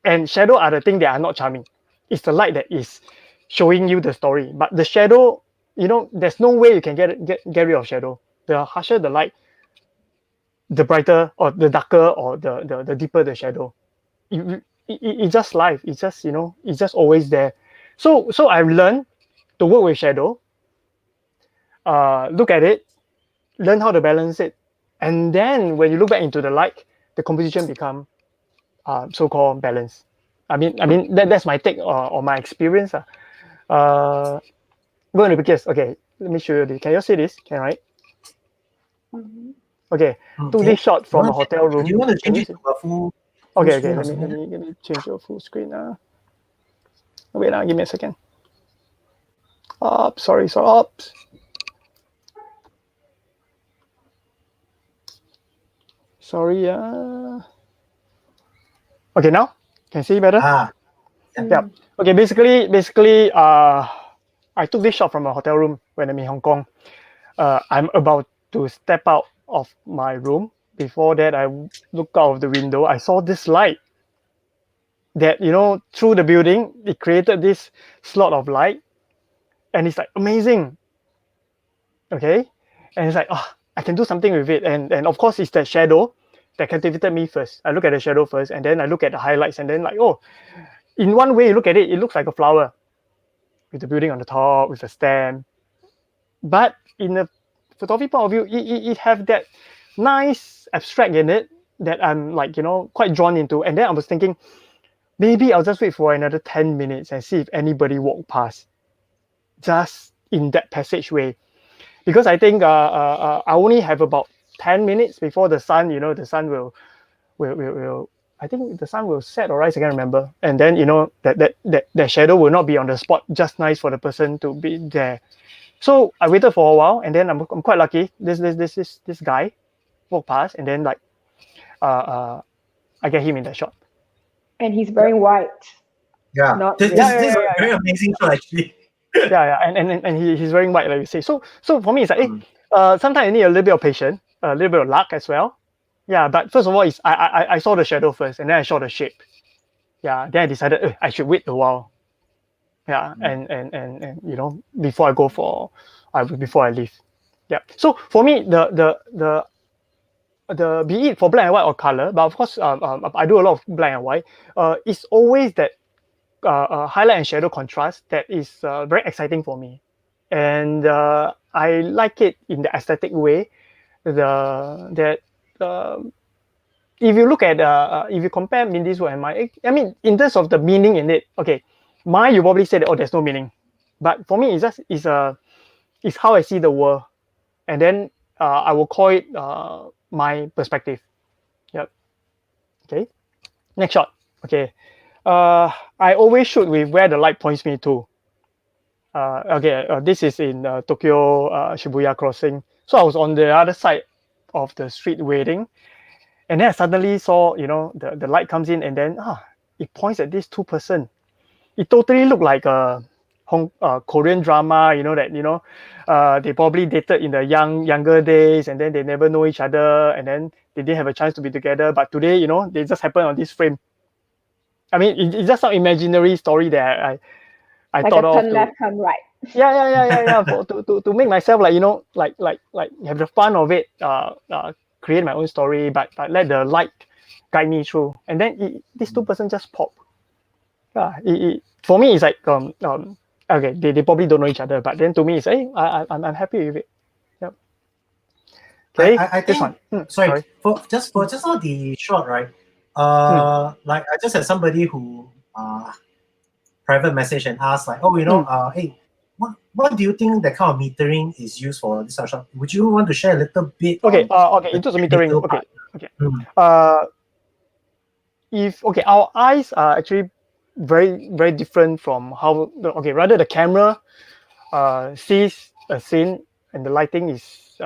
Speaker 2: And shadow are the thing that are not charming. It's the light that is showing you the story. But the shadow, there's no way you can get rid of shadow. The harsher the light, the brighter or the darker or the deeper the shadow. It's just life. It's just it's just always there. So I've learned to work with shadow. Look at it, learn how to balance it, and then when you look back into the light, the composition become so-called balance. I mean that's my take or my experience. Go into pictures. Okay, let me show you this. Can you see this? Can I? Okay, took this shot from a hotel room.
Speaker 1: Do you want to change it to a full?
Speaker 2: Okay.
Speaker 1: screen or
Speaker 2: Let
Speaker 1: something?
Speaker 2: me change your full screen. Wait, give me a second. Sorry. Oops. Sorry. Okay, now can you see better? Yeah. Okay. Basically, I took this shot from a hotel room when I'm in Hong Kong. I'm about to step out of my room. Before that, I looked out of the window. I saw this light that, through the building, it created this slot of light. And it's like amazing. Okay. And it's like, I can do something with it. And of course, it's the shadow that captivated me first. I look at the shadow first, and then I look at the highlights, and then like, in one way, you look at it, it looks like a flower with the building on the top, with a stem. But in a photography point of view, it have that nice abstract in it that I'm like, quite drawn into. And then I was thinking, maybe I'll just wait for another 10 minutes and see if anybody walk past just in that passageway. Because I think I only have about 10 minutes before the sun, the sun will I think the sun will set or rise, I can't remember. And then, that shadow will not be on the spot, just nice for the person to be there. So I waited for a while, and then I'm quite lucky. This guy walked past, and then like I get him in that shot.
Speaker 3: And he's wearing white.
Speaker 1: Yeah, this is a very amazing shot actually.
Speaker 2: And he's wearing white, like you say. So for me, it's like, sometimes you need a little bit of patience, a little bit of luck as well. Yeah, but first of all, I saw the shadow first, and then I saw the shape. Yeah, then I decided I should wait a while. Yeah, and before I leave. Yeah. So for me, the be it for black and white or color, but of course, I do a lot of black and white. It's always that highlight and shadow contrast that is very exciting for me, and I like it in the aesthetic way. If you look at if you compare Mindy's work and mine, I mean, in terms of the meaning in it, okay, mine you probably say that there's no meaning, but for me it's how I see the world, and then I will call it my perspective. Yep. Okay. Next shot. Okay. I always shoot with where the light points me to. This is in Tokyo Shibuya crossing. So I was on the other side of the street waiting, and then I suddenly saw, the light comes in, and then it points at this two person. It totally looked like a Korean drama, they probably dated in the younger days, and then they never know each other, and then they didn't have a chance to be together. But today, they just happen on this frame. I mean, it's just some imaginary story that I
Speaker 3: Like
Speaker 2: thought
Speaker 3: a
Speaker 2: of.
Speaker 3: turn left, turn right.
Speaker 2: Yeah. To make myself like have the fun of it. Create my own story, but let the light guide me through, and then these two person just pop. For me, it's like okay, they probably don't know each other, but then to me, it's I'm happy with it. Yep. Okay,
Speaker 1: I
Speaker 2: this
Speaker 1: think.
Speaker 2: one.
Speaker 1: Sorry. For just now the shot, right? Like I just had somebody who private message and asked like, oh, hey, what do you think that kind of metering is used for this sort of shot? Would you want to share a little bit?
Speaker 2: Okay.
Speaker 1: On
Speaker 2: Okay. Into the metering.
Speaker 1: part?
Speaker 2: Okay. Our eyes are actually very very different from how rather the camera sees a scene, and the lighting is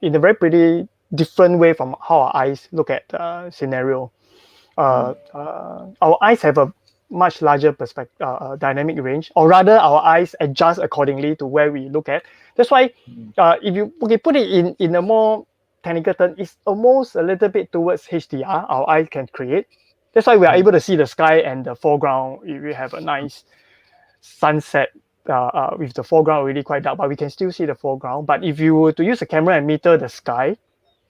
Speaker 2: in a very pretty different way from how our eyes look at scenario. Our eyes have a much larger perspective, dynamic range, or rather our eyes adjust accordingly to where we look at. That's why if you put it in a more technical term, it's almost a little bit towards HDR our eyes can create. That's why we are able to see the sky and the foreground. If we have a nice sunset with the foreground really quite dark, but we can still see the foreground. But if you were to use a camera and meter the sky,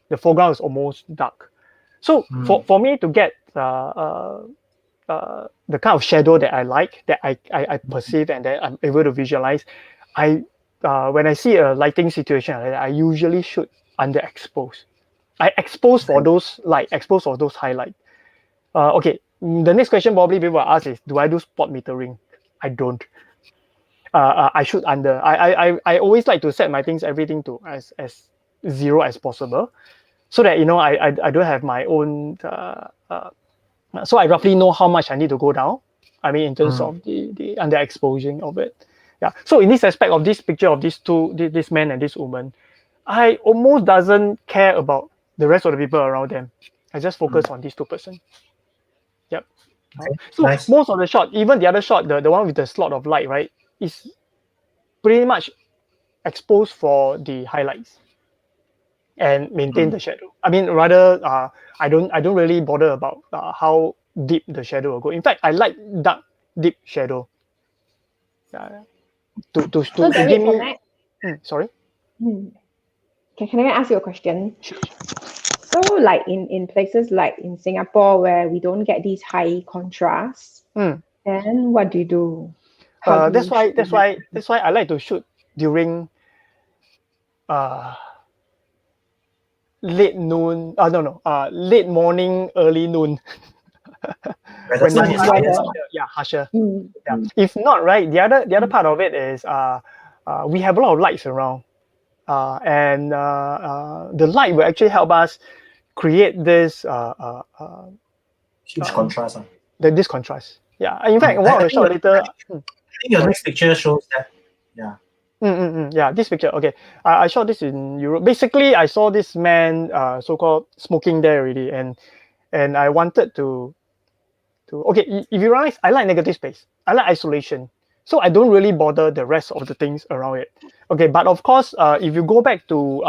Speaker 2: the foreground is almost dark. So for me to get the kind of shadow that I like, that I perceive, and that I'm able to visualize, when I see a lighting situation, I usually shoot underexposed. I expose for those light, expose for those highlight. The next question probably people ask is, do I do spot metering? I don't. I shoot under. I always like to set my everything to as zero as possible, so that I don't have my own. So I roughly know how much I need to go down. I mean, in terms of the underexposing of it. Yeah. So in this aspect of this picture of these two, this man and this woman, I almost doesn't care about the rest of the people around them. I just focus on these two person. Yep.
Speaker 1: Okay,
Speaker 2: So
Speaker 1: nice.
Speaker 2: most of the shot, even the other shot, the one with the slot of light, right, is pretty much exposed for the highlights and maintain the shadow. I mean, rather, I don't really bother about how deep the shadow will go. In fact, I like dark, deep shadow. To
Speaker 3: So
Speaker 2: give
Speaker 3: Derrick,
Speaker 2: me. Sorry.
Speaker 3: Can I ask you a question? So, like in places like in Singapore where we don't get these high contrasts, then what do you do?
Speaker 2: That's why I like to shoot during late noon. Late morning, early noon. When the moonlight is harsher. Yeah. If not, right, the other part of it is we have a lot of lights around, and the light will actually help us create this
Speaker 1: Huge contrast.
Speaker 2: this contrast. Yeah. In fact, one of the shot later.
Speaker 1: I think your next picture shows that. Yeah.
Speaker 2: Yeah, this picture. Okay, I shot this in Europe. Basically, I saw this man, so-called smoking there already, and I wanted to. Okay, if you realize, I like negative space. I like isolation, so I don't really bother the rest of the things around it. Okay, but of course, if you go back to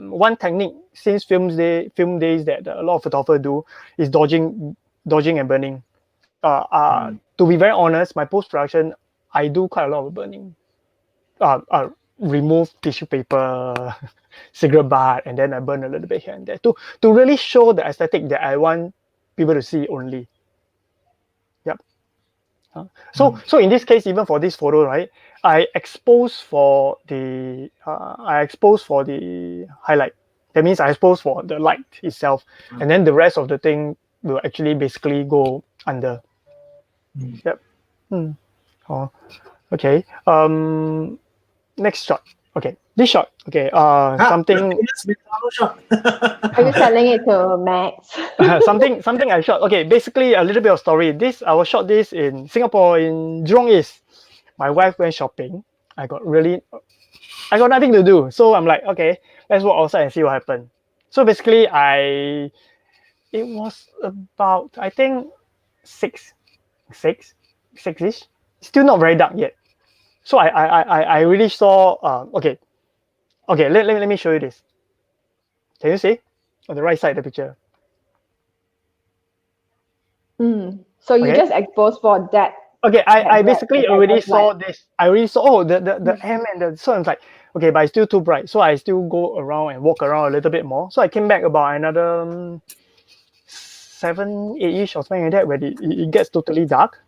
Speaker 2: one technique since film days that a lot of photographers do is dodging and burning. To be very honest, my post production, I do quite a lot of burning. Remove tissue paper, cigarette butt, and then I burn a little bit here and there to really show the aesthetic that I want people to see only. Yep. So in this case, even for this photo, right, I expose for the highlight. That means I expose for the light itself, and then the rest of the thing will actually basically go under. Yep. Oh, okay. Next shot. Okay, this shot. Okay. Something.
Speaker 3: Are you selling it to Max?
Speaker 2: something I shot. Okay, basically a little bit of story. I was shot this in Singapore in Jurong East. My wife went shopping. I got nothing to do, so I'm like, okay, let's walk outside and see what happened. So basically, it was about, I think, six-ish. Still not very dark yet. So I really saw. Okay. Let me show you this. Can you see on the right side of the picture?
Speaker 3: So you
Speaker 2: Okay.
Speaker 3: just expose for that.
Speaker 2: Okay, I
Speaker 3: red,
Speaker 2: basically
Speaker 3: the
Speaker 2: already
Speaker 3: background
Speaker 2: saw
Speaker 3: light.
Speaker 2: this. I already saw the M and the so I was like, okay, but it's still too bright. So I still go around and walk around a little bit more. So I came back about another 7, 8-ish or something like that, where it gets totally dark.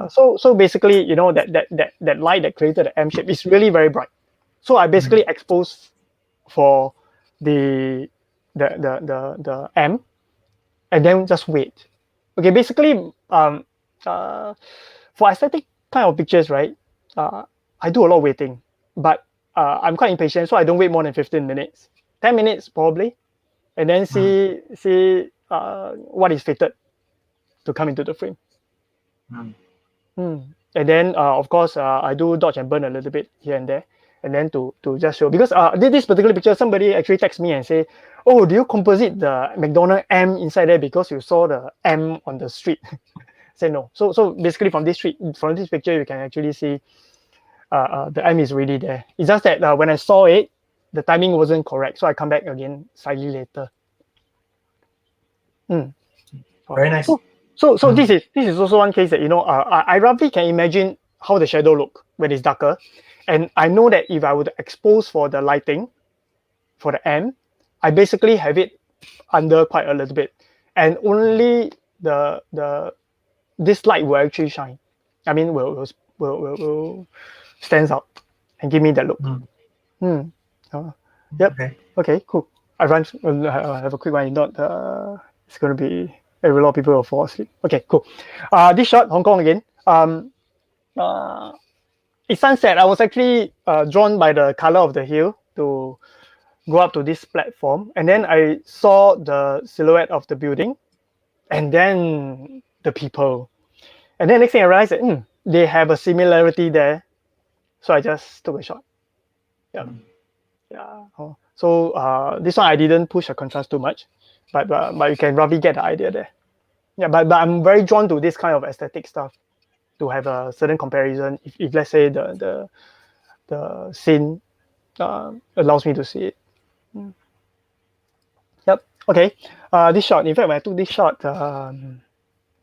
Speaker 2: So basically, you know, that light that created the M shape is really very bright. So I basically exposed for the the M, and then just wait. Okay, basically, for aesthetic kind of pictures, right? I do a lot of waiting, but I'm quite impatient, so I don't wait more than 15 minutes, 10 minutes probably, and then see what is fitted to come into the frame. And then of course I do dodge and burn a little bit here and there, and then to just show, because this particular picture, somebody actually text me and say, oh, do you composite the McDonald M inside there because you saw the M on the street? Say no. So basically from this picture you can actually see the M is really there. It's just that when I saw it, the timing wasn't correct, so I come back again slightly later.
Speaker 1: Very nice.
Speaker 2: So this is also one case that, you know, I roughly can imagine how the shadow look when it's darker, and I know that if I would expose for the lighting for the M, I basically have it under quite a little bit, and only this light will actually shine. I mean, will stands out and give me that look. Yep. Okay. Cool. I have a quick one. If not, it's going to be a lot of people will fall asleep. Okay. Cool. This shot, Hong Kong again. It's sunset. I was actually drawn by the color of the hill to go up to this platform, and then I saw the silhouette of the building, and then the people, and then next thing I realized that they have a similarity there, so I just took a shot. Yeah. So this one I didn't push the contrast too much, but you can roughly get the idea there. Yeah, but I'm very drawn to this kind of aesthetic stuff, to have a certain comparison. If let's say the scene allows me to see it. Yep. Okay. This shot. In fact, when I took this shot,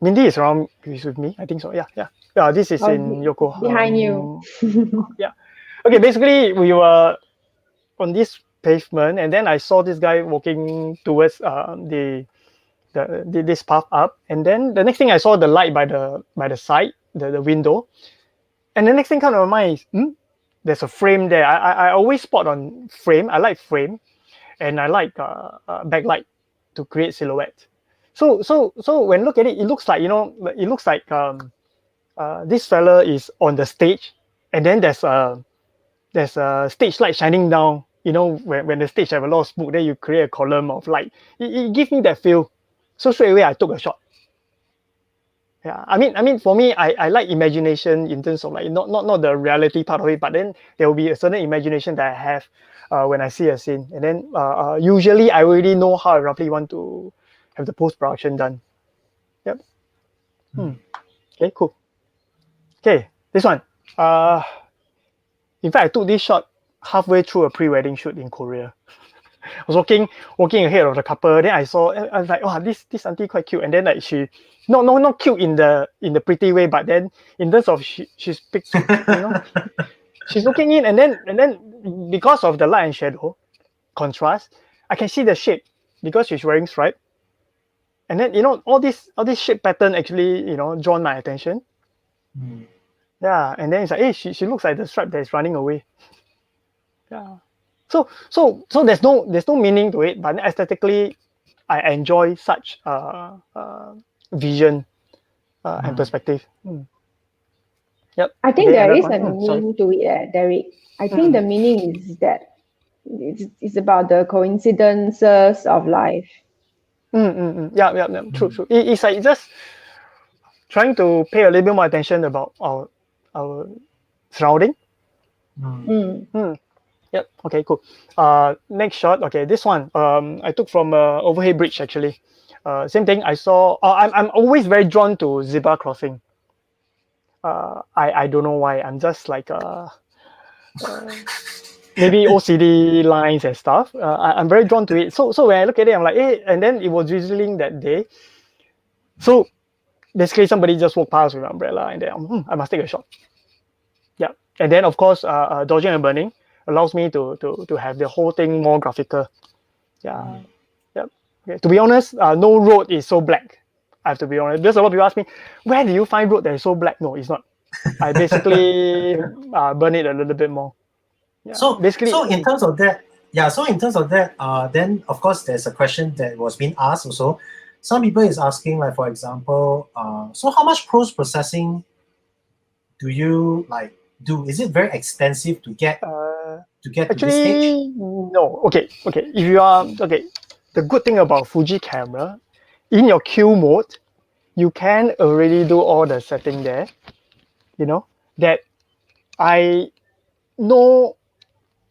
Speaker 2: Mindy is around. Is with me. I think so. Yeah. This is in Yokohama.
Speaker 3: Behind you.
Speaker 2: Yeah. Okay. Basically, we were on this pavement, and then I saw this guy walking towards this path up, and then the next thing I saw the light by the side, the window, and the next thing kind of my mind is, there's a frame there. I always spot on frame. I like frame, and I like backlight to create silhouette. So when look at it, it looks like, you know, it looks like this fella is on the stage, and then there's a stage light shining down. You know, when the stage have a lot of smoke, then you create a column of light. It gives me that feel. So straight away I took a shot. Yeah, I mean, for me, I like imagination in terms of like not the reality part of it, but then there will be a certain imagination that I have when I see a scene, and then usually I already know how I roughly want to have the post production done. Yep. Okay, cool. Okay, this one. In fact, I took this shot halfway through a pre-wedding shoot in Korea. I was walking ahead of the couple. Then I was like, oh, this auntie quite cute. And then like she, not cute in the pretty way, but then in terms of she's picked, you know, she's looking in, and then because of the light and shadow contrast, I can see the shape because she's wearing stripe. And then, you know, all this shape pattern actually, you know, drawn my attention. Yeah, and then it's like, hey, she looks like the stripe that is running away. Yeah. So there's no meaning to it, but aesthetically, I enjoy such vision and perspective. Yep.
Speaker 3: I think
Speaker 2: Okay,
Speaker 3: there is a
Speaker 2: sorry.
Speaker 3: meaning to it, Derrick. I think the meaning is that it's about the coincidences of life.
Speaker 2: Yeah. True. It's like just trying to pay a little bit more attention about our surrounding. Yep. Okay. Cool. Next shot. Okay. This one. I took from overhead bridge actually. Same thing. I saw. I'm always very drawn to zebra crossing. I don't know why. I'm just like maybe OCD lines and stuff. I'm very drawn to it. So when I look at it, I'm like, hey, and then it was drizzling that day. So basically, somebody just walked past with an umbrella, and then I must take a shot. Yeah, and then of course, dodging and burning allows me to have the whole thing more graphical. Yeah, yeah. Okay. To be honest, no road is so black. I have to be honest. Because a lot of people ask me, where do you find road that is so black? No, it's not. I basically burn it a little bit more. Yeah.
Speaker 1: So
Speaker 2: basically,
Speaker 1: so in terms of that, then of course there's a question that was being asked also. Some people is asking, like, for example, so how much post-processing do you like do? Is it very extensive to get to this stage?
Speaker 2: actually, no. Okay. If you are the good thing about Fuji camera, in your Q mode, you can already do all the setting there. You know that I know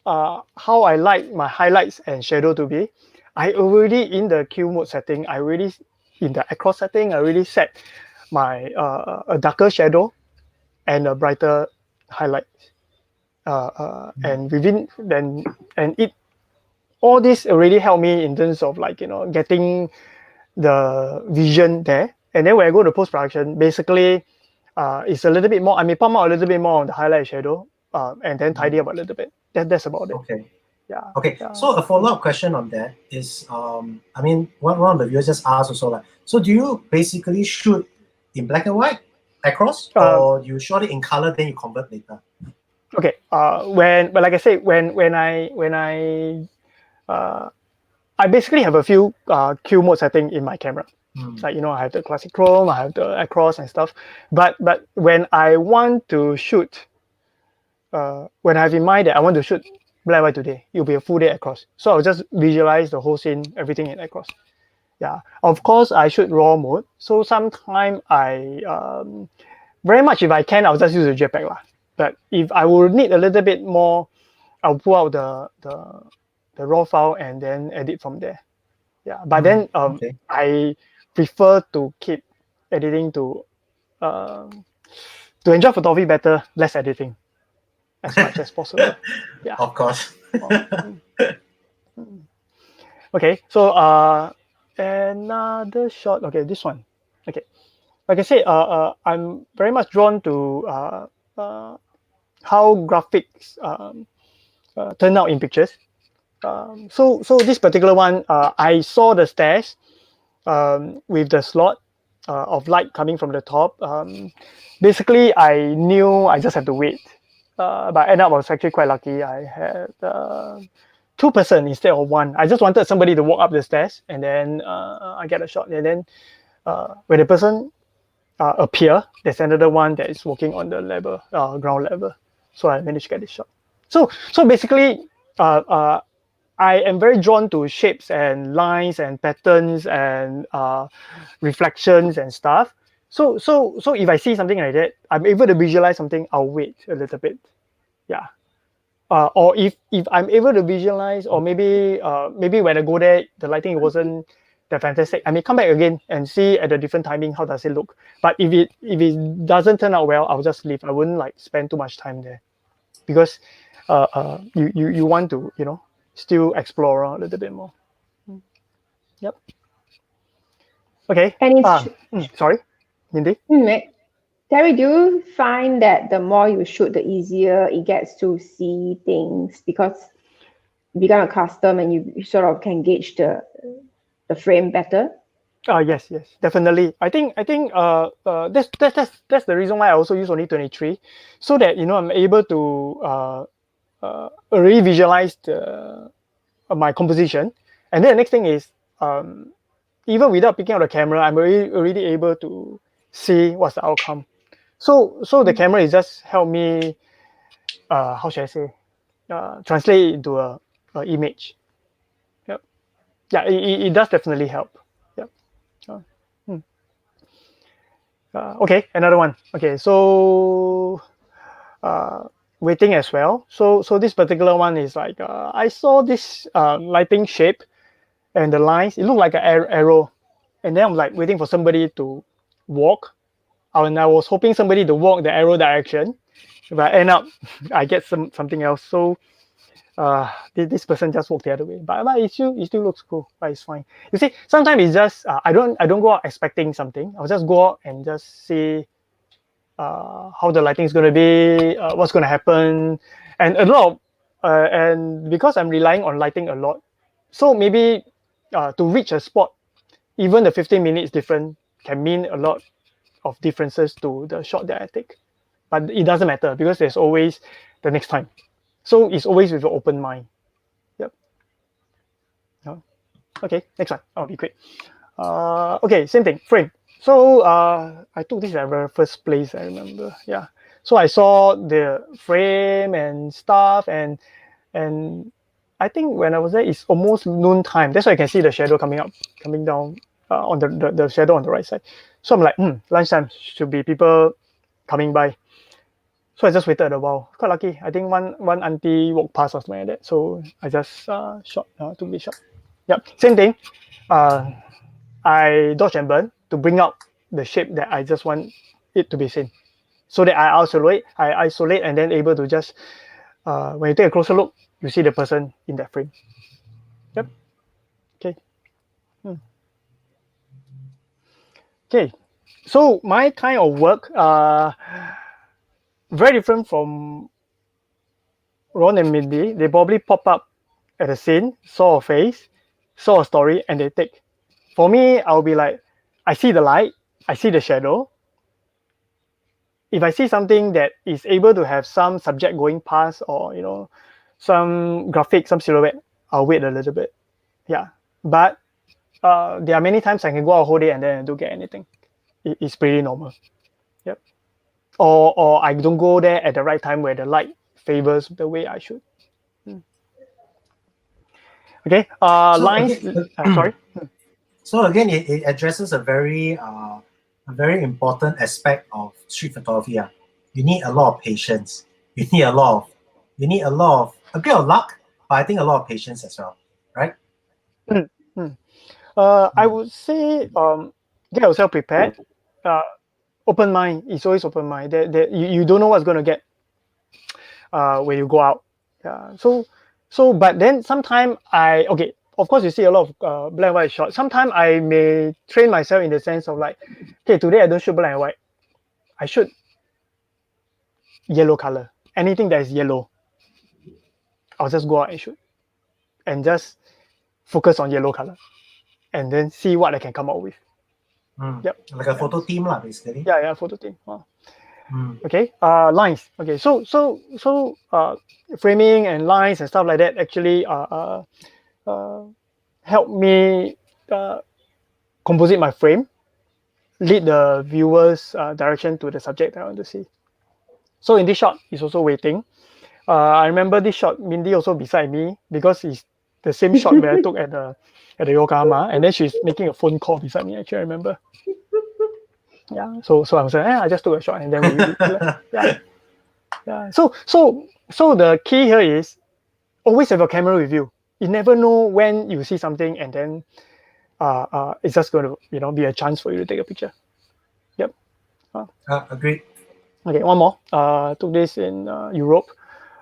Speaker 2: how I like my highlights and shadow to be. I already in the Q mode setting. I already in the across setting. I already set my a darker shadow and a brighter highlight. And within then and it all this already helped me in terms of like getting the vision there. And then when I go to post production, basically it's a little bit more. I may pump out a little bit more on the highlight shadow, and then tidy up a little bit. That's about it.
Speaker 1: Okay.
Speaker 2: Yeah.
Speaker 1: Okay.
Speaker 2: Yeah.
Speaker 1: So a follow-up question on that is, I mean, one of the viewers just asked also, like, so do you basically shoot in black and white across, or you shot it in color, then you convert later?
Speaker 2: Okay. But like I said, when I basically have a few Q mode setting in my camera. Like I have the classic chrome, I have the across and stuff. But when I want to shoot, when I have in mind that I want to shoot black and white today, it'll be a full day across. So I'll just visualize the whole scene, everything in across. Yeah. Of course, I shoot raw mode. So sometimes I very much if I can, I'll just use a JPEG lah. But if I will need a little bit more, I'll pull out the raw file and then edit from there. Yeah, but then
Speaker 1: okay.
Speaker 2: I prefer to keep editing to enjoy photography better, less editing, as much as possible. Yeah,
Speaker 1: Of course.
Speaker 2: Okay, so another shot. Okay, this one. Okay, like I said, I'm very much drawn to how graphics turn out in pictures. So this particular one, I saw the stairs with the slot of light coming from the top. Basically, I knew I just had to wait. But end up I was actually quite lucky. I had 2 person instead of one. I just wanted somebody to walk up the stairs, and then I get a shot. And then when the person appear, there's another one that is walking on the level, ground level. So I managed to get this shot. So basically, I am very drawn to shapes and lines and patterns and reflections and stuff. So if I see something like that, I'm able to visualize something. I'll wait a little bit. Yeah. Or if I'm able to visualize, or maybe when I go there, the lighting wasn't that fantastic, I may come back again and see at a different timing how does it look. But if it doesn't turn out well, I'll just leave. I wouldn't like spend too much time there, because you want to still explore a little bit more. Yep. Okay.
Speaker 3: And it's
Speaker 2: sorry, Mindy.
Speaker 3: Terry, do you find that the more you shoot, the easier it gets to see things, because you become accustomed and you sort of can gauge the frame better?
Speaker 2: Yes, definitely. I think that's the reason why I also use only 23, so that I'm able to already visualize my composition. And then the next thing is, even without picking up the camera, I'm already able to see what's the outcome. So the camera is just help me, how should I say, translate it into a image. Yep. Yeah, it does definitely help. Yep. Okay, another one. Okay, so waiting as well. So this particular one is like, I saw this lighting shape and the lines. It looked like an arrow, and then I'm like waiting for somebody to walk, and I was hoping somebody to walk the arrow direction, but end up I get something else. So this person just walked the other way, but it still looks cool. But it's fine. You see, sometimes it's just I don't go out expecting something. I'll just go out and just see how the lighting is going to be, what's going to happen, and a lot of and because I'm relying on lighting a lot, so maybe to reach a spot, even the 15 minutes different can mean a lot of differences to the shot that I take. But it doesn't matter because there's always the next time. So it's always with an open mind. Yep. Okay, next one. I'll be quick. Okay, same thing, frame. So I took this at the very first place, I remember. Yeah. So I saw the frame and stuff, and I think when I was there, it's almost noon time. That's why I can see the shadow coming down on the shadow on the right side. So I'm like, lunchtime should be people coming by. So I just waited a while. Quite lucky. I think one auntie walked past or something like that. So I just took this shot. Yep, same thing. I dodge and burn to bring out the shape that I just want it to be seen, so that I isolate and then able to just when you take a closer look, you see the person in that frame. Yep. Okay. Okay. So my kind of work very different from Ron and Mindy. They probably pop up at a scene, saw a face, saw a story, and they take. For me, I'll be like, I see the light, I see the shadow. If I see something that is able to have some subject going past, or some graphic, some silhouette, I'll wait a little bit. Yeah, but there are many times I can go out a whole day and then I don't get anything. It's pretty normal. Yep. Or I don't go there at the right time where the light favors the way I should. Okay. Lines. Sorry.
Speaker 1: So again, it addresses a very important aspect of street photography. You need a lot of patience. You need a bit of luck, but I think a lot of patience as well, right?
Speaker 2: I would say get yourself prepared. Open mind. It's always open mind. That you don't know what's going to get when you go out. Yeah. So but then sometimes of course you see a lot of black and white shots. Sometimes I may train myself in the sense of like, okay, today I don't shoot black and white. I shoot yellow color. Anything that is yellow, I'll just go out and shoot. And just focus on yellow color. And then see what I can come up with. Yep.
Speaker 1: Like a photo team basically.
Speaker 2: Yeah, photo team. Okay. Lines. Okay. So framing and lines and stuff like that actually help me composite my frame, lead the viewer's direction to the subject I want to see. So in this shot, it's also waiting. I remember this shot, Mindy also beside me because it's the same shot where I took at the Yokohama, and then she's making a phone call beside me. Actually, I remember. Yeah. So I was like, I just took a shot, and then yeah. So the key here is always have a camera with you. You never know when you see something, and then it's just going to be a chance for you to take a picture. Yep.
Speaker 1: Agreed.
Speaker 2: Okay, one more. Took this in Europe.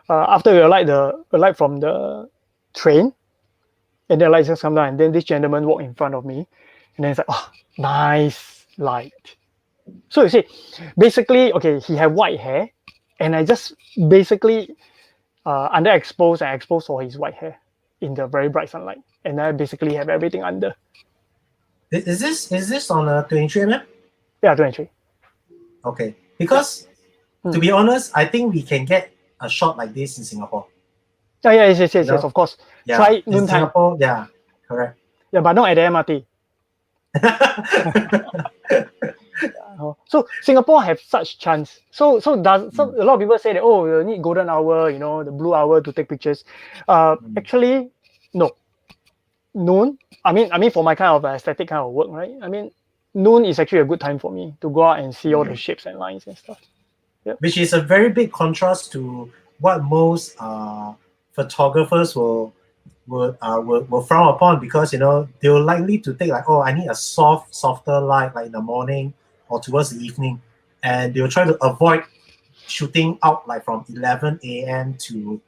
Speaker 2: After we alight from the train, and the lights just come down, and then this gentleman walked in front of me, and then it's like, oh, nice light. So you see, basically, okay, he had white hair, and I just basically underexposed and exposed for his white hair in the very bright sunlight, and I basically have everything under.
Speaker 1: Is this on a 23mm?
Speaker 2: Yeah, 23.
Speaker 1: Okay, because to be honest, I think we can get a shot like this in Singapore.
Speaker 2: Yes, of course.
Speaker 1: Yeah,
Speaker 2: try
Speaker 1: in
Speaker 2: noontime.
Speaker 1: Singapore, yeah, correct.
Speaker 2: Yeah, but not at the MRT. So Singapore have such chance. So a lot of people say that, oh, you need golden hour, the blue hour to take pictures. Actually, no. Noon. I mean, for my kind of aesthetic kind of work, right? I mean, noon is actually a good time for me to go out and see all the shapes and lines and stuff. Yep.
Speaker 1: Which is a very big contrast to what most photographers will frown upon, because they're likely to take like, oh, I need a softer light like in the morning or towards the evening. and they will try to avoid shooting out like from 11 a.m. to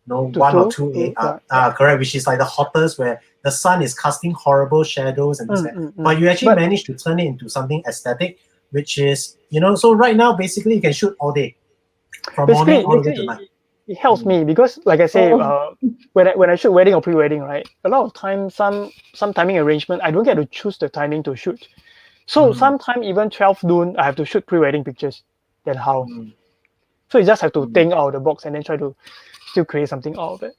Speaker 1: 1 or 2 a.m. Correct, which is like the hottest, where the sun is casting horrible shadows and this that. But you actually managed to turn it into something aesthetic, which is, so right now basically you can shoot all day, from morning all the way to night.
Speaker 2: It helps me because, like I say, when I shoot wedding or pre-wedding, right, a lot of times some timing arrangement, I don't get to choose the timing to shoot. So sometimes even 12 noon, I have to shoot pre-wedding pictures. Then how? So you just have to think out of the box and then try to still create something out of it.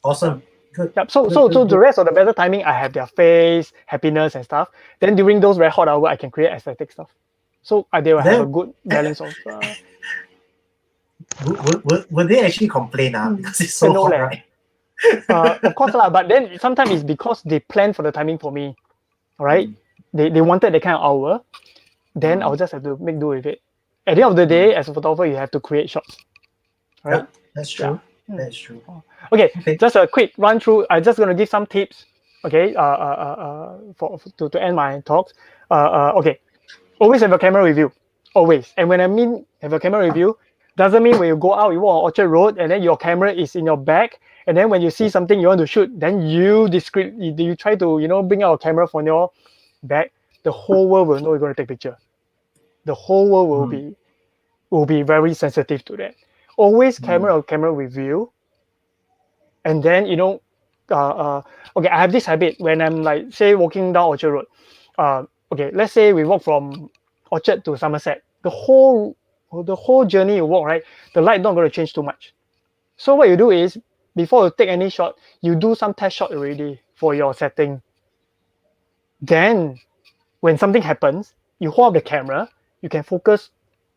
Speaker 1: Awesome. Good.
Speaker 2: Yep. So the rest of the better timing, I have their face, happiness and stuff. Then during those very hot hours, I can create aesthetic stuff. So they will have a good balance of.
Speaker 1: Would they actually complain because it's so hot, right?
Speaker 2: Of course lah, but then sometimes it's because they plan for the timing for me. All right, they wanted that kind of hour. Then I'll just have to make do with it. At the end of the day, as a photographer, you have to create shots. Right?
Speaker 1: Yeah, that's true. Yeah. That's true.
Speaker 2: Okay, just a quick run through. I'm just gonna give some tips. Okay, to end my talks. Okay, always have a camera with you. Always. And when I mean have a camera with you, doesn't mean when you go out, you walk on Orchard Road, and then your camera is in your bag, and then when you see something you want to shoot, then you try to bring out a camera from your bag. The whole world will know you're going to take picture. The whole world will be very sensitive to that. Always camera with you, and then okay, I have this habit when I'm like say walking down Orchard Road. Okay, let's say we walk from Orchard to Somerset. The whole journey you walk, right? The light not going to change too much. So what you do is before you take any shot, you do some test shot already for your setting. Then when something happens, you hold up the camera, you can focus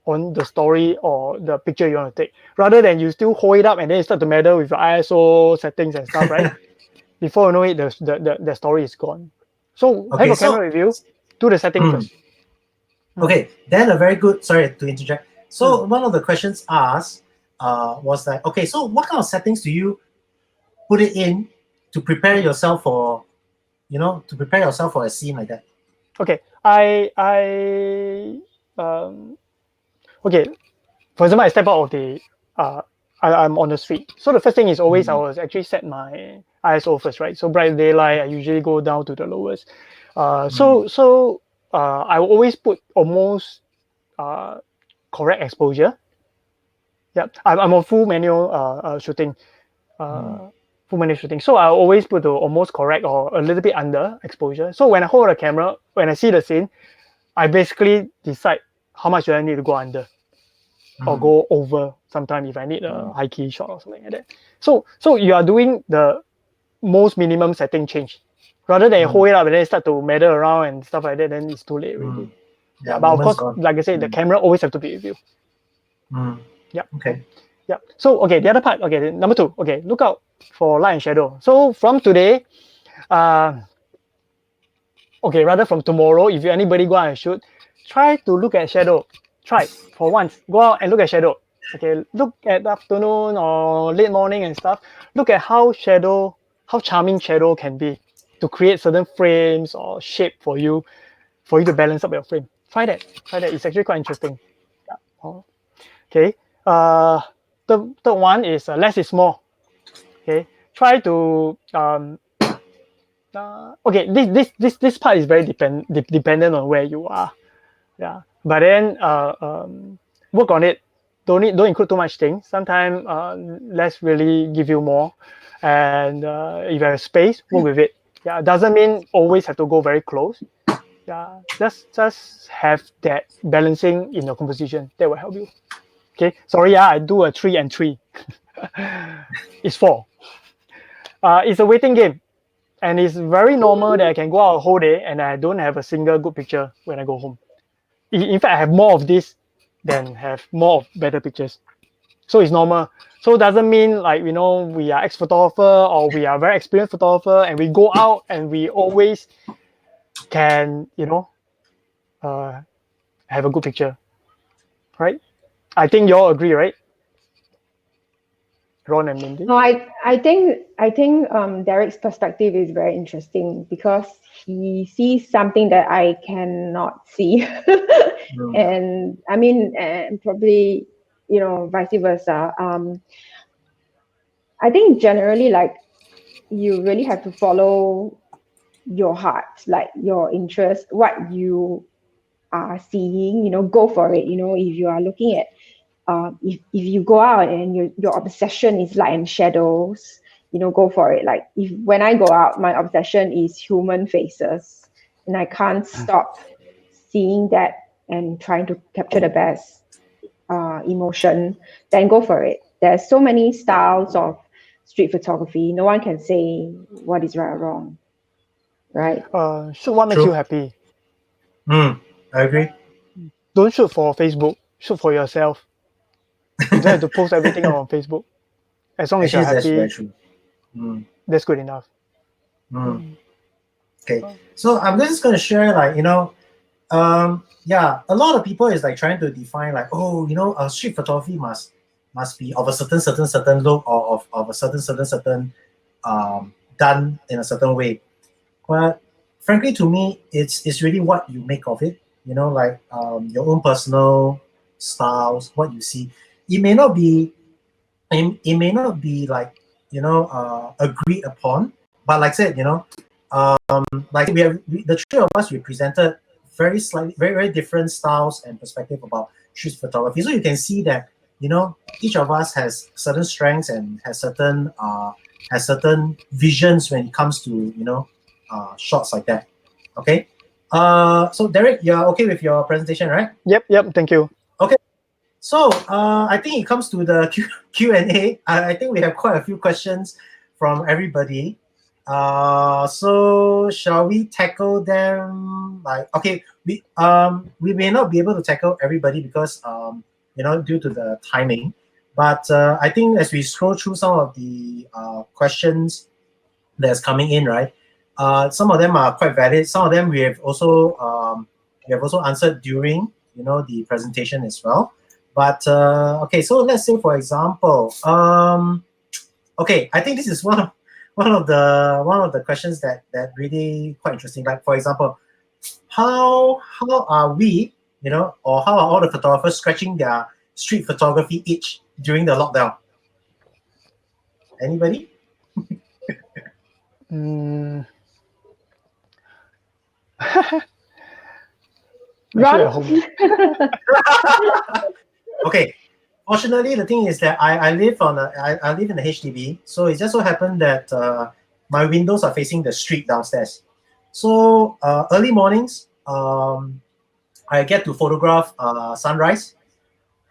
Speaker 2: on the story or the picture you want to take, rather than you still hold it up and then you start to meddle with your ISO settings and stuff, right? Before you know it, the story is gone. So have a camera with you, do the setting first.
Speaker 1: Okay, then a very good, sorry to interject. So one of the questions asked was that, okay, so what kind of settings do you put it in to prepare yourself for, a scene like that?
Speaker 2: Okay, okay, for example, I step out of the, I'm on the street. So the first thing is always I was actually set my ISO first, right? So bright daylight, I usually go down to the lowest. So I will always put almost correct exposure. Yeah, I'm on full manual shooting. Full manual shooting. So I always put the almost correct or a little bit under exposure. So when I hold the camera, when I see the scene, I basically decide how much do I need to go under or go over sometimes if I need a high key shot or something like that. So you are doing the most minimum setting change. Rather than you hold it up and then start to meddle around and stuff like that, then it's too late already. Yeah, but of course, like I said, the camera always have to be with you. Yeah.
Speaker 1: Okay.
Speaker 2: Yeah. So okay, the other part. Okay, number 2. Okay, look out for light and shadow. So from today, okay, rather from tomorrow, if anybody go out and shoot, try to look at shadow. Try for once. Go out and look at shadow. Okay, look at afternoon or late morning and stuff. Look at how charming shadow can be to create certain frames or shape for you to balance up your frame. Try that. It's actually quite interesting. Yeah. Okay. The third one is less is more. Okay. Try to okay. This part is very dependent on where you are. Yeah. But then work on it. Don't include too much things. Sometimes less really give you more. And if you have space, work with it. Yeah. Doesn't mean always have to go very close. Yeah. Just have that balancing in your composition. That will help you. Okay. Sorry. Yeah. I do a 3 and 3. It's 4. It's a waiting game. And it's very normal that I can go out a whole day and I don't have a single good picture when I go home. In fact, I have more of this than have more of better pictures. So it's normal. So it doesn't mean like, we are ex-photographer or we are very experienced photographer and we go out and we always can, have a good picture. Right? I think you all agree, right? Ron and Mindy?
Speaker 3: No, I think Derrick's perspective is very interesting because he sees something that I cannot see, and I mean, and probably vice versa. I think generally, like, you really have to follow your heart, like your interest, what you are seeing. Go for it. If you are looking at if you go out and your obsession is light and shadows, go for it. Like, when I go out, my obsession is human faces, and I can't stop seeing that and trying to capture the best emotion, then go for it. There's so many styles of street photography. No one can say what is right or wrong, right?
Speaker 2: Shoot what makes
Speaker 1: True.
Speaker 2: you happy.
Speaker 1: I agree.
Speaker 2: Don't shoot for Facebook. Shoot for yourself. You don't have to post everything on Facebook. As long as
Speaker 1: Actually,
Speaker 2: you're
Speaker 1: that's very
Speaker 2: happy,
Speaker 1: true.
Speaker 2: that's good enough.
Speaker 1: Okay, so I'm just going to share, like, a lot of people is like trying to define, like, street photography must be of a certain look, or of a certain done in a certain way. But frankly, to me, it's really what you make of it. Like, your own personal styles, what you see. It may not be, like, agreed upon, but like I said, like the three of us, we presented very very different styles and perspective about street photography. So you can see that each of us has certain strengths and has certain visions when it comes to shots like that. Okay. So Derrick, you're okay with your presentation, right?
Speaker 2: Yep, thank you.
Speaker 1: Okay. So I think it comes to the Q&A. I think we have quite a few questions from everybody. So shall we tackle them? Like, okay, we may not be able to tackle everybody because due to the timing. But I think as we scroll through some of the questions that's coming in, right? Some of them are quite valid. Some of them we have also answered during the presentation as well. But okay, so let's say, for example, okay, I think this is one of the questions that really quite interesting. Like, for example, how are we, or how are all the photographers scratching their street photography itch during the lockdown? Anybody?
Speaker 3: Run.
Speaker 1: Okay. Fortunately, the thing is that I live I live in the HDB, so it just so happened that my windows are facing the street downstairs. So early mornings, I get to photograph sunrise,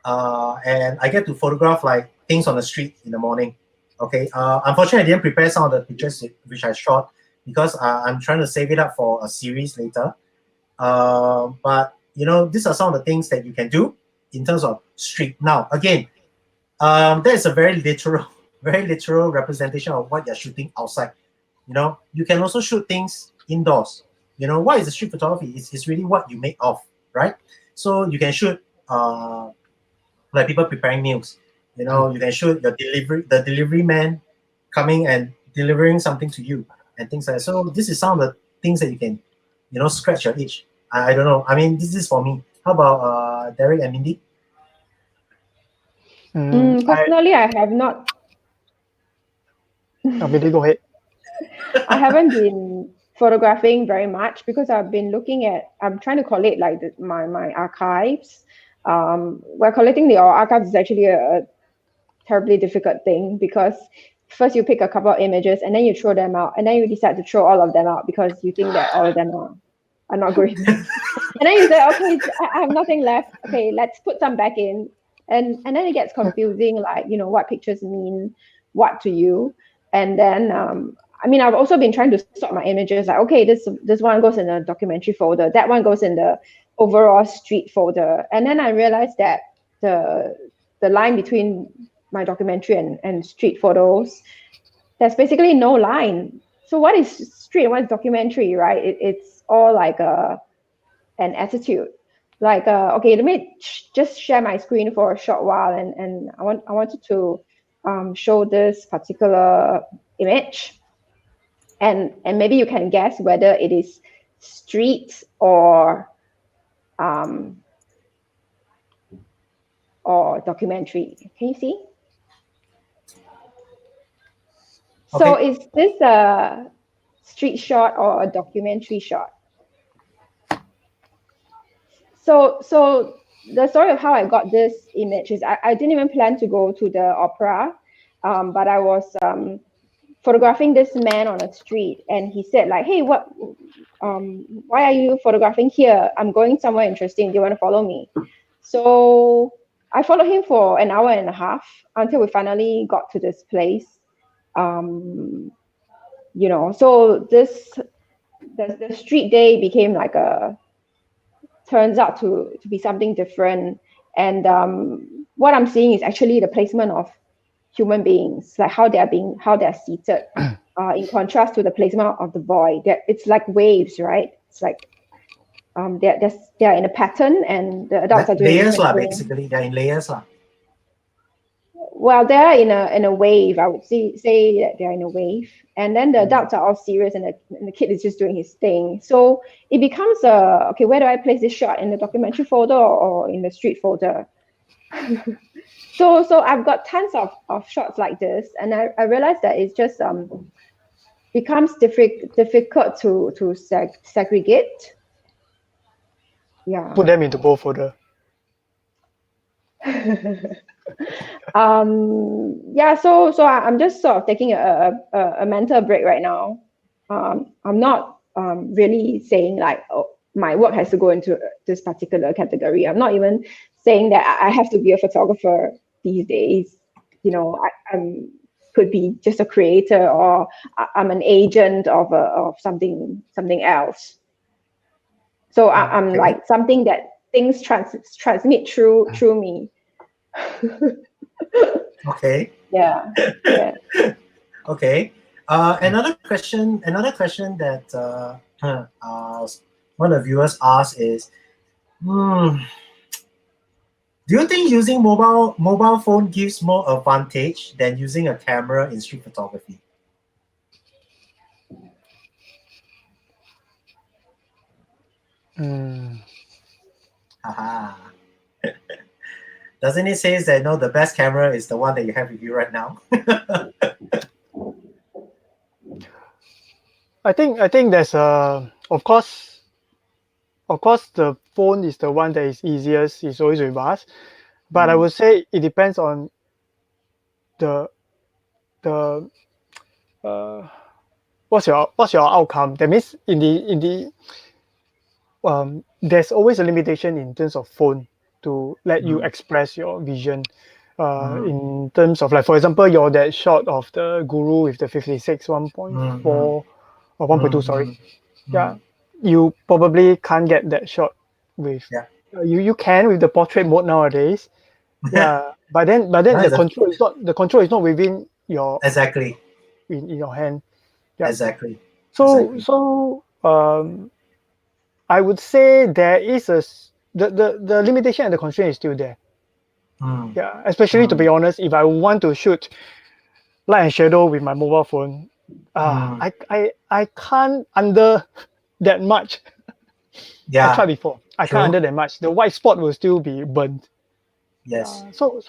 Speaker 1: and I get to photograph like things on the street in the morning. Okay. Unfortunately, I didn't prepare some of the pictures which I shot because I'm trying to save it up for a series later. But these are some of the things that you can do in terms of street. Now, again, that is a very literal representation of what you're shooting outside. You can also shoot things indoors. What is the street photography? It's really what you make of, right? So you can shoot like people preparing meals. You can shoot the delivery man coming and delivering something to you and things like that. So this is some of the things that you can, scratch your itch. I don't know. I mean, this is for me. How about Derrick and Mindy?
Speaker 3: Personally, I have not.
Speaker 2: Mindy, go ahead.
Speaker 3: I haven't been photographing very much because I'm trying to collate like my archives. We're collecting the archives is actually a terribly difficult thing because first you pick a couple of images and then you throw them out, and then you decide to throw all of them out because you think that all of them are not great. And then you say, okay, I have nothing left. Okay, let's put some back in. And then it gets confusing, like, what pictures mean what to you. And then, I've also been trying to sort my images. Like, okay, this one goes in the documentary folder. That one goes in the overall street folder. And then I realized that the line between my documentary and street photos, there's basically no line. So what is street and what is documentary, right? It's all like an attitude. Like, okay, let me just share my screen for a short while, and I wanted to show this particular image, and maybe you can guess whether it is street or documentary. Can you see?
Speaker 1: Okay.
Speaker 3: So is this a street shot or a documentary shot? So the story of how I got this image is I didn't even plan to go to the opera, but I was photographing this man on a street, and he said like, hey, why are you photographing here? I'm going somewhere interesting. Do you want to follow me? So I followed him for an hour and a half until we finally got to this place. So the street day became like turns out to be something different. And what I'm seeing is actually the placement of human beings, like how they're seated, in contrast to the placement of the boy. It's like waves, right? It's like they're in a pattern, and the adults are doing
Speaker 1: layers lah.
Speaker 3: different things.
Speaker 1: Basically, they're in layers lah.
Speaker 3: Well, they're in a wave. I would say that they're in a wave, and then the adults are all serious, and the kid is just doing his thing. So it becomes okay, where do I place this shot, in the documentary folder or in the street folder? So I've got tons of shots like this, and I realized that it's just becomes difficult to segregate. Yeah.
Speaker 2: Put them into both folder.
Speaker 3: So I'm just sort of taking a mental break right now. I'm not really saying like, oh, my work has to go into this particular category. I'm not even saying that I have to be a photographer these days. I could be just a creator, or I'm an agent of something else. So I'm
Speaker 1: Okay.
Speaker 3: like something that things transmit through me.
Speaker 1: Okay.
Speaker 3: Yeah.
Speaker 1: Okay. Another question that one of the viewers asked is, do you think using mobile phone gives more advantage than using a camera in street photography? Haha. Doesn't it say that the best camera is the one that you have with you right now?
Speaker 2: I think there's of course the phone is the one that is easiest, is always with us, but I would say it depends on the what's your outcome. That means in the there's always a limitation in terms of phone to let you express your vision. In terms of, like, for example, that shot of the guru with the 56 1.4 or 1.2, sorry. Yeah, you probably can't get that shot with. You can with the portrait mode nowadays. Yeah, but then the control is not within your
Speaker 1: exactly
Speaker 2: in your hand. Yeah.
Speaker 1: Exactly.
Speaker 2: So I would say there is the limitation and the constraint is still there. Yeah, especially to be honest, if I want to shoot light and shadow with my mobile phone, I can't under that much.
Speaker 1: Yeah.
Speaker 2: I tried before. I can't under that much. The white spot will still be burnt.
Speaker 1: Yes.
Speaker 2: So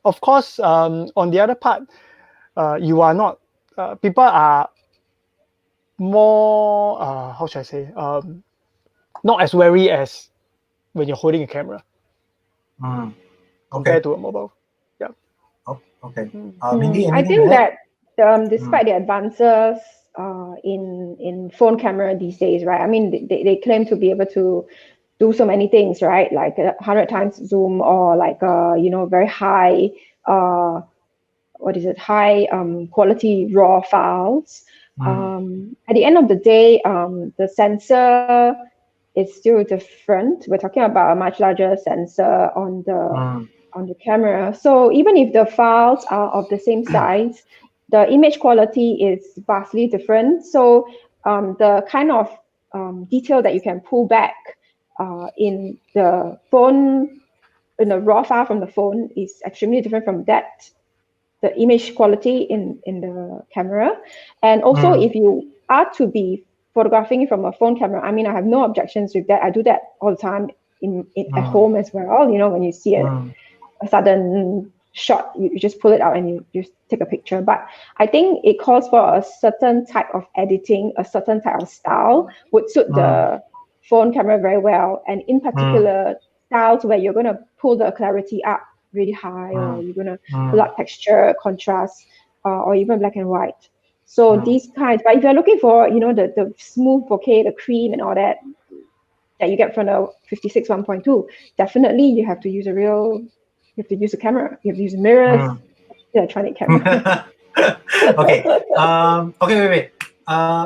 Speaker 2: of course, on the other part, you are not. People are more. How should I say? Not as wary as when you're holding a camera compared to a mobile. Yeah.
Speaker 1: Oh, okay. Mindy,
Speaker 3: I think that despite the advances in phone camera these days, right? I mean, they claim to be able to do so many things, right? Like 100 times zoom, or like very high high quality raw files. At the end of the day, the sensor is still different. We're talking about a much larger sensor on the camera. So even if the files are of the same size, the image quality is vastly different. So the kind of detail that you can pull back in the phone, in the raw file from the phone, is extremely different from that the image quality in the camera. And also, if you are to be photographing from a phone camera, I mean, I have no objections with that. I do that all the time at home as well. You know, when you see a sudden shot, you just pull it out and you just take a picture. But I think it calls for a certain type of editing, a certain type of style would suit the phone camera very well. And in particular, styles where you're going to pull the clarity up really high, or you're going to pull up texture, contrast, or even black and white. So these kinds, but if you're looking for, you know, the smooth bokeh, the cream and all that you get from the 56 1.2, definitely you have to use you have to use a camera, you have to use mirrors, electronic camera.
Speaker 1: Okay. Okay, wait.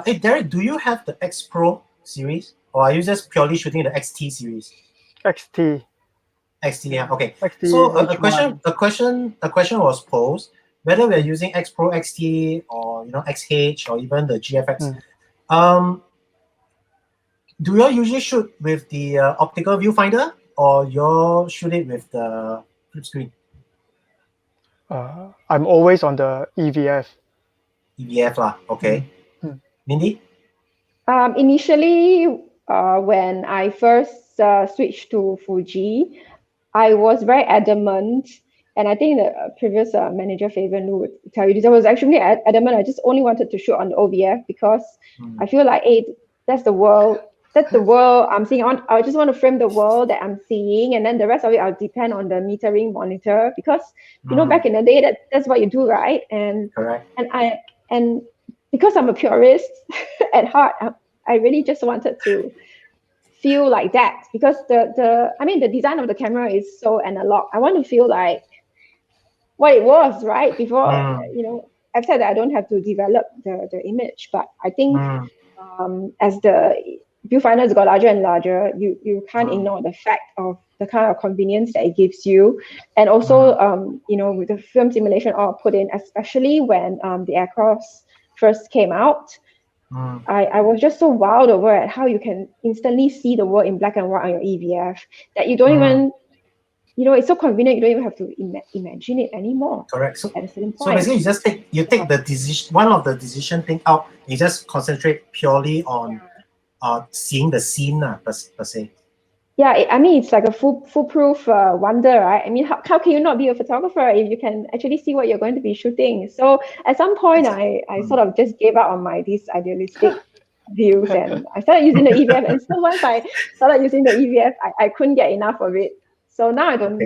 Speaker 1: Hey, Derrick, do you have the X Pro series, or are you just purely shooting the XT series?
Speaker 2: XT.
Speaker 1: XT, yeah. Okay.
Speaker 2: XT,
Speaker 1: So a question was posed whether we're using X Pro, XT, or XH, or even the GFX. Do you all usually shoot with the optical viewfinder, or you all shoot it with the flip screen?
Speaker 2: I'm always on the EVF.
Speaker 1: EVF lah. Okay. Mindy?
Speaker 3: Initially, when I first switched to Fuji, I was very adamant, and I think the previous manager Fabian Lu would tell you this. I was actually adamant. I just only wanted to shoot on the OVF because I feel like, hey, that's the world I'm seeing. I just want to frame the world that I'm seeing, and then the rest of it I'll depend on the metering monitor, because you know, back in the day that's what you do, right? And
Speaker 1: correct.
Speaker 3: And because I'm a purist at heart, I really just wanted to feel like that, because the design of the camera is so analog. I want to feel like what it was, right? Before, you know, I've said that I don't have to develop the image, but I think as the viewfinders got larger and larger, you can't ignore the fact of the kind of convenience that it gives you. And also, you know, with the film simulation all put in, especially when the aircrafts first came out, I was just so wowed over at how you can instantly see the world in black and white on your EVF, that you don't even, you know, it's so convenient, you don't even have to imagine it anymore.
Speaker 1: Correct. So,
Speaker 3: at a certain point.
Speaker 1: So basically you just take the decision, one of the decision thing out, you just concentrate purely on seeing the scene per se.
Speaker 3: Yeah, I mean, it's like a foolproof wonder, right? I mean, how can you not be a photographer if you can actually see what you're going to be shooting? So at some point, I sort of just gave up on these idealistic views, and I started using the EVF. And so once I started using the EVF, I couldn't get enough of it. So now I don't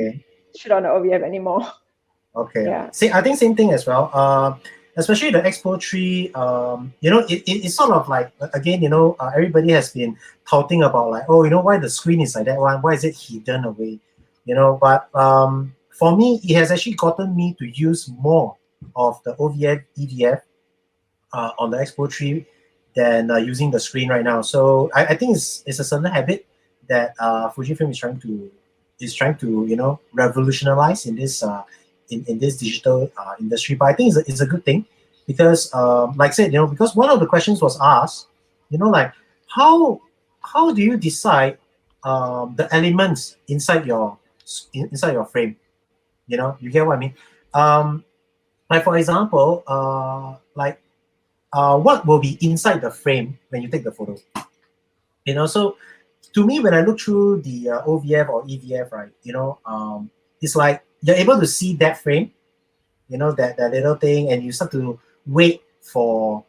Speaker 3: shoot on the OVF anymore.
Speaker 1: Okay.
Speaker 3: Yeah.
Speaker 1: See, I think same thing as well. Especially the Expo 3, you know, it's sort of like, again, you know, everybody has been touting about like, oh, you know, why the screen is like that one? Why is it hidden away? You know, but for me, it has actually gotten me to use more of the OVF, EVF on the Expo 3 than using the screen right now. So I think it's a certain habit that Fujifilm is trying to, you know, revolutionize in this in this digital industry. But I think it's a good thing, because like I said, you know, because one of the questions was asked, you know, like how do you decide the elements inside your frame? You know, you get what I mean? Like for example, what will be inside the frame when you take the photo? You know, so to me, when I look through the OVF or EVF, right, you know, it's like you're able to see that frame, you know, that little thing, and you start to wait for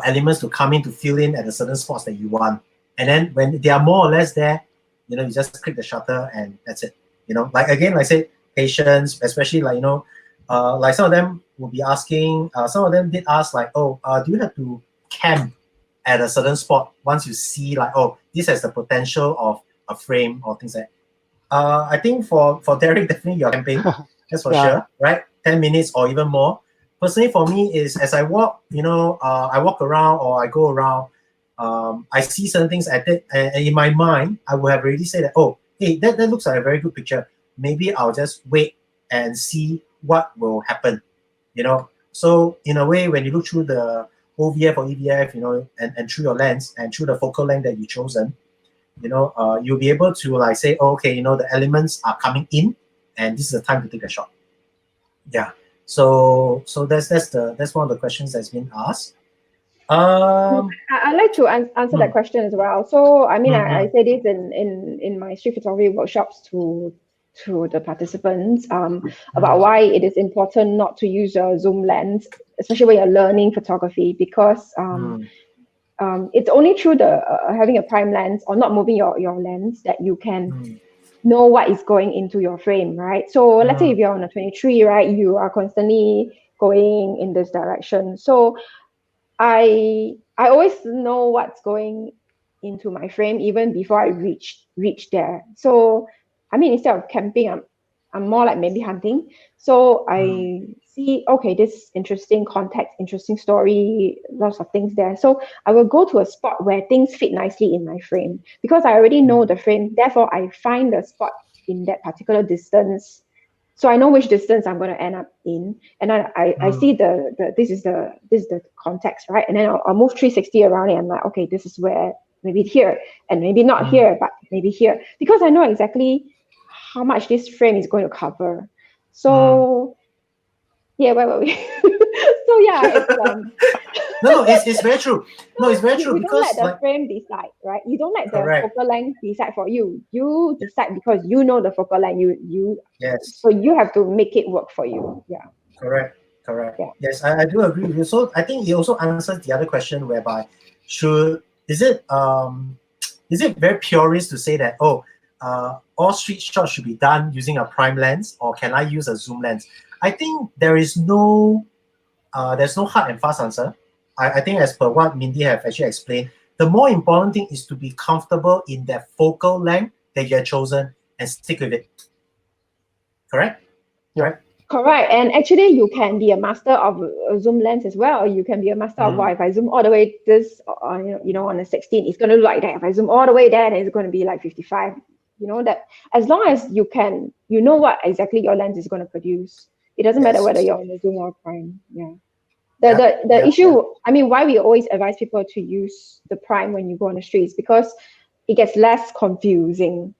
Speaker 1: elements to come in to fill in at a certain spots that you want. And then when they are more or less there, you know, you just click the shutter and that's it. You know, like again, like I said, patience, especially like, you know, like some of them will be asking, some of them did ask like, oh, do you have to camp at a certain spot once you see like, oh, this has the potential of a frame or things like that? I think for Derrick, definitely you're camping, that's for sure, right? 10 minutes or even more. Personally, for me, is as I walk, you know, I walk around or I go around, I see certain things at it, and in my mind, I would have already said that, oh, hey, that looks like a very good picture. Maybe I'll just wait and see what will happen, you know. So in a way, when you look through the OVF or EVF, you know, and through your lens and through the focal length that you've chosen, you know, you'll be able to like say, oh, okay, you know, the elements are coming in, and this is the time to take a shot. Yeah. So that's one of the questions that's been asked.
Speaker 3: I'd like to answer that question as well. So, I mean, I say this in my street photography workshops to the participants about why it is important not to use a zoom lens, especially when you're learning photography, because it's only through the having a prime lens or not moving your lens that you can know what is going into your frame, right? So let's say if you're on a 23, right, you are constantly going in this direction. So I always know what's going into my frame even before I reach there. So I mean, instead of camping, I'm more like maybe hunting. So I see, okay, this interesting context, interesting story, lots of things there. So I will go to a spot where things fit nicely in my frame because I already know the frame. Therefore, I find the spot in that particular distance. So I know which distance I'm going to end up in, and then I see this is the context, right? And then I'll move 360 around it. I'm like, okay, this is where maybe here, and maybe not here, but maybe here, because I know exactly how much this frame is going to cover. So yeah, where were we? So yeah, it's
Speaker 1: No, it's very true. No, it's very true
Speaker 3: you don't
Speaker 1: because
Speaker 3: let the frame decide, right? You don't let the focal length decide for you. You decide because you know the focal length.
Speaker 1: Yes.
Speaker 3: So you have to make it work for you. Yeah.
Speaker 1: Correct.
Speaker 3: Yeah.
Speaker 1: Yes, I do agree with you. So I think it also answers the other question whereby is it very purist to say that all street shots should be done using a prime lens, or can I use a zoom lens? I think there's no hard and fast answer. I think as per what Mindy have actually explained, the more important thing is to be comfortable in that focal length that you have chosen and stick with it. Correct?
Speaker 2: Yeah.
Speaker 1: Right?
Speaker 3: Correct. And actually, you can be a master of a zoom lens as well. You can be a master of, wow, if I zoom all the way this, on a 16, it's going to look like that. If I zoom all the way there, then it's going to be like 55. That as long as you know what exactly your lens is going to produce. It doesn't matter whether you're on a zoom or prime. Yeah. The issue, I mean, why we always advise people to use the prime when you go on the streets, because it gets less confusing.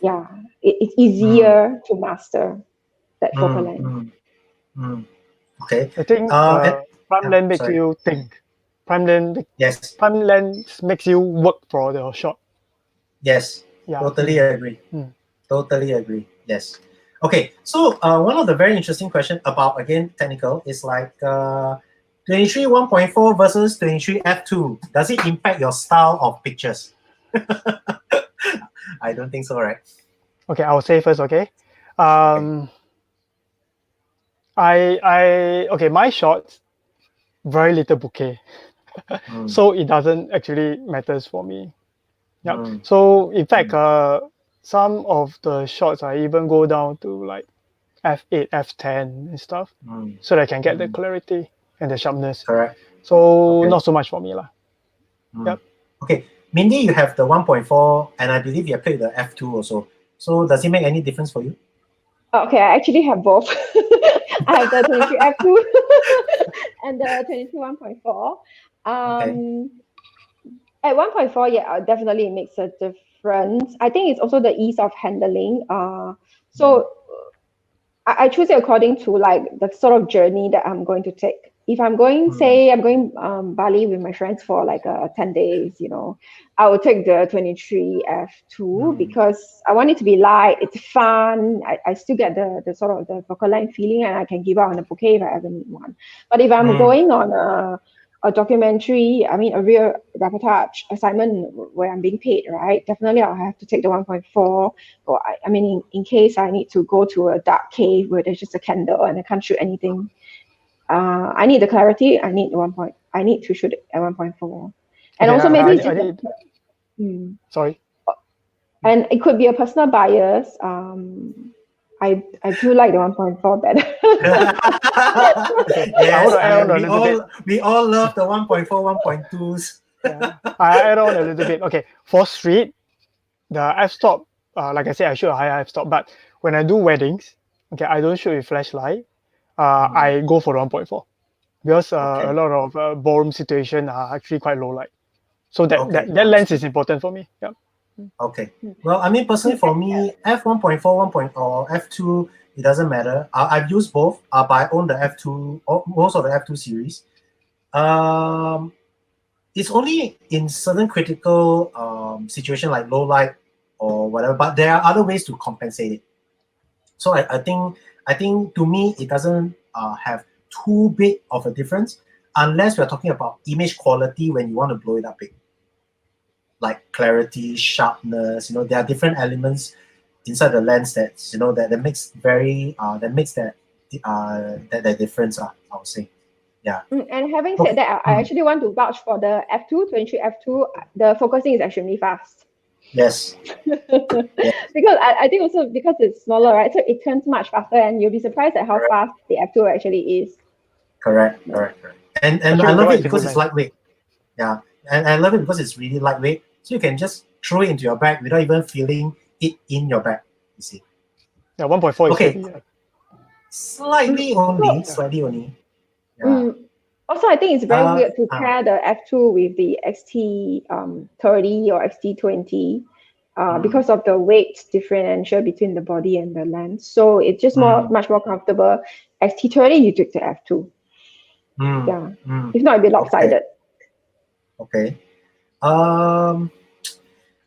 Speaker 3: Yeah, it's easier to master that focal length.
Speaker 1: Okay.
Speaker 2: I think prime lens makes you think. Prime lens makes you work for the shot.
Speaker 1: Yes. Yeah. Totally agree. Totally agree. Yes. Okay. So one of the very interesting questions about, again, technical is like 23 1.4 versus 23 f2. Does it impact your style of pictures? I don't think so, right?
Speaker 2: Okay, I'll say first. Okay. My shots, very little bouquet, so it doesn't actually matters for me. Yeah. So in fact, some of the shots I even go down to like f8, f10 and stuff, so that I can get the clarity and the sharpness.
Speaker 1: Correct.
Speaker 2: So not so much for me, lah. Yep.
Speaker 1: Okay, Mindy, you have the 1.4, and I believe you have played the f2 also. So does it make any difference for you?
Speaker 3: Okay, I actually have both. I have the 23 f2 and the 22 1.4. At 1.4, yeah, definitely it makes a difference. I think it's also the ease of handling. So I choose it according to like the sort of journey that I'm going to take. If I'm going, say, I'm going Bali with my friends for like 10 days, I will take the 23 f2 because I want it to be light. It's fun. I still get the sort of the focal length feeling, and I can give out on a bouquet if I ever need one. But if I'm going on a documentary, I mean, a real reportage assignment where I'm being paid, right? Definitely I'll have to take the 1.4. Or I mean, in case I need to go to a dark cave where there's just a candle and I can't shoot anything. I need the clarity. I need I need to shoot at 1.4. And also maybe
Speaker 2: sorry.
Speaker 3: And it could be a personal bias. I do like the 1.4 better.
Speaker 1: Yes, we all love the 1.4, 1.2s.
Speaker 2: I add on a little bit. Okay, for street, the f-stop, like I said, I shoot a higher f-stop. But when I do weddings, okay, I don't shoot with flashlight. I go for 1.4 because a lot of ballroom situation are actually quite low light. So that lens is important for me. Yeah.
Speaker 1: Okay. Well, I mean, personally, for me, f1.4, or f2 It doesn't matter. I've used both, but I own the F2, most of the F2 series. It's only in certain critical situation like low light or whatever, but there are other ways to compensate it. So I think to me it doesn't have too big of a difference unless we're talking about image quality when you want to blow it up big, like clarity, sharpness. There are different elements inside the lens that that makes that difference. I would say, yeah.
Speaker 3: And having said that, I actually want to vouch for the F2, 23 F2. The focusing is extremely fast.
Speaker 1: Yes.
Speaker 3: Because I think also because it's smaller, right? So it turns much faster, and you'll be surprised at how fast the F2 actually is.
Speaker 1: Correct. And I love it because it's lightweight. Yeah, and I love it because it's really lightweight. So you can just throw it into your bag without even feeling it in your bag. You see.
Speaker 2: Yeah, 1.4
Speaker 1: okay.
Speaker 2: is heavy. Yeah.
Speaker 1: Slightly only. Yeah.
Speaker 3: Also, I think it's very weird to pair the F2 with the XT30 or XT20 because of the weight differential between the body and the lens. So it's just much more comfortable. XT30, you took the F2. If not, it'd be lopsided.
Speaker 1: Okay.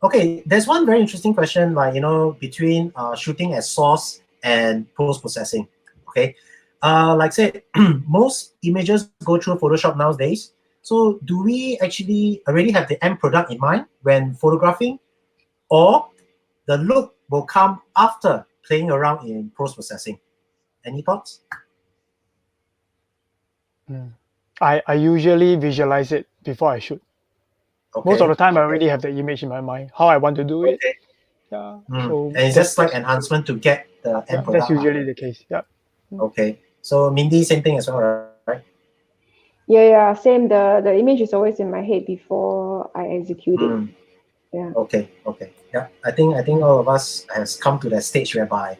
Speaker 1: Okay. There's one very interesting question, like between shooting at source and post processing. Okay. Like say, most images go through Photoshop nowadays. So do we actually already have the end product in mind when photographing, or the look will come after playing around in post processing? Any thoughts?
Speaker 2: I usually visualize it before I shoot.
Speaker 1: Okay.
Speaker 2: Most of the time, I already have the image in my mind, how I want to do it. Yeah. So
Speaker 1: and it's just like enhancement to get the end product.
Speaker 2: That's usually the case. Yeah.
Speaker 1: Okay. So Mindy, same thing as well, right?
Speaker 3: Yeah. Same. The image is always in my head before I execute it. Yeah.
Speaker 1: Okay. Yeah. I think all of us has come to that stage whereby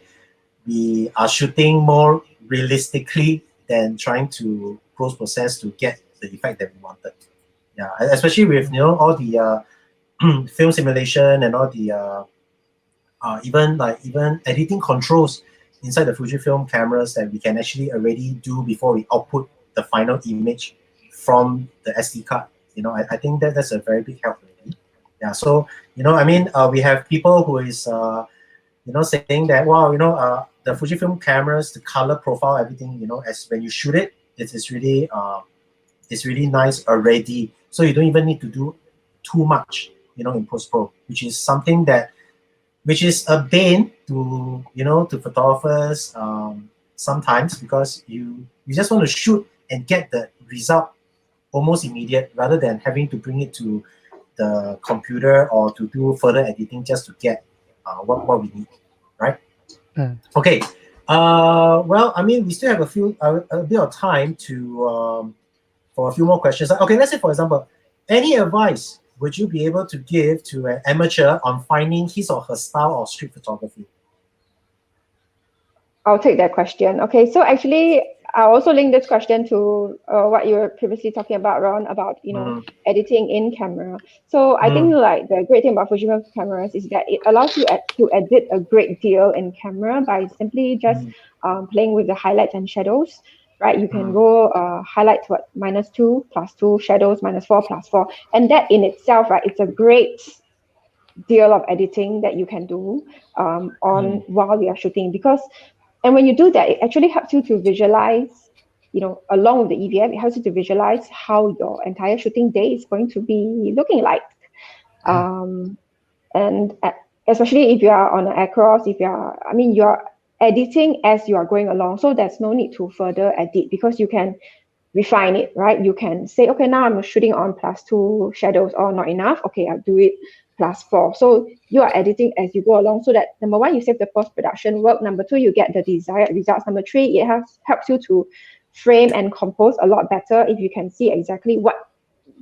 Speaker 1: we are shooting more realistically than trying to post process to get the effect that we wanted. Yeah. Especially with all the film simulation and all the even editing controls inside the Fujifilm cameras that we can actually already do before we output the final image from the SD card. I think that's a very big help already. Yeah. So we have people who is saying that wow, the Fujifilm cameras, the color profile, everything, as when you shoot it, it's really nice already. So you don't even need to do too much, in post pro, which is something which is a bane to photographers sometimes, because you just want to shoot and get the result almost immediate rather than having to bring it to the computer or to do further editing just to get what we need, right? Okay. Well, we still have a bit of time to for a few more questions. Okay, let's say for example, any advice would you be able to give to an amateur on finding his or her style of street photography?
Speaker 3: I'll take that question. Okay, so actually, I also link this question to what you were previously talking about, Ron, about editing in camera. So I think like the great thing about Fujifilm cameras is that it allows you to edit a great deal in camera by simply just playing with the highlights and shadows. Right, you can go highlight to -2, +2, shadows -4, +4, and that in itself, right, it's a great deal of editing that you can do while you are shooting, and when you do that, it actually helps you to visualize, along with the EVF, it helps you to visualize how your entire shooting day is going to be looking like. And especially if you are on an across, you're editing as you are going along. So there's no need to further edit because you can refine it, right? You can say, okay, now I'm shooting on +2 shadows, or not enough. Okay, I'll do it +4. So you are editing as you go along, so that number one, you save the post-production work. Number two, you get the desired results. Number three, it helps you to frame and compose a lot better if you can see exactly what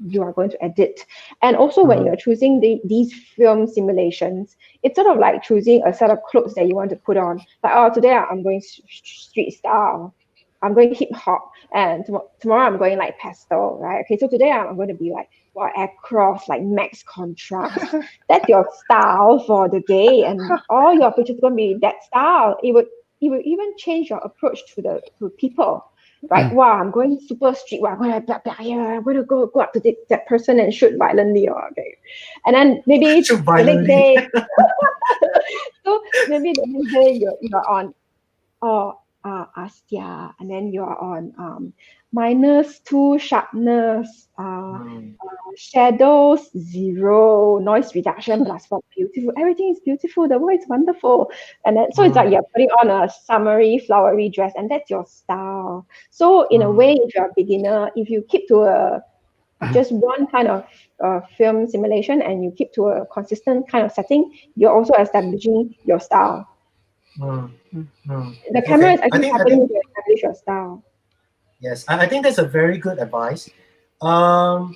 Speaker 3: you are going to edit. And also when you're choosing these film simulations, it's sort of like choosing a set of clothes that you want to put on. Like, oh, today I'm going street style, I'm going hip hop, and tomorrow I'm going like pastel, right? Okay, so today I'm going to be like across, like max contrast. That's your style for the day, and all your pictures are going to be that style. It would it will even change your approach to people. Right? Wow, I'm going super strict. Wow, I'm going to blah, blah, yeah, I'm going to go up to that person and shoot violently. Or, okay. And then maybe
Speaker 1: Shoot
Speaker 3: the next
Speaker 1: violently.
Speaker 3: day, so maybe the next day you're on Astia, and then you're on -2 sharpness, shadows 0, noise reduction +4, beautiful. Everything is beautiful. The world is wonderful. And then so it's like you're putting on a summery, flowery dress, and that's your style. So in a way, if you're a beginner, if you keep to just one kind of film simulation and you keep to a consistent kind of setting, you're also establishing your style. The camera is actually helping you to establish your style.
Speaker 1: Yes, I think that's a very good advice.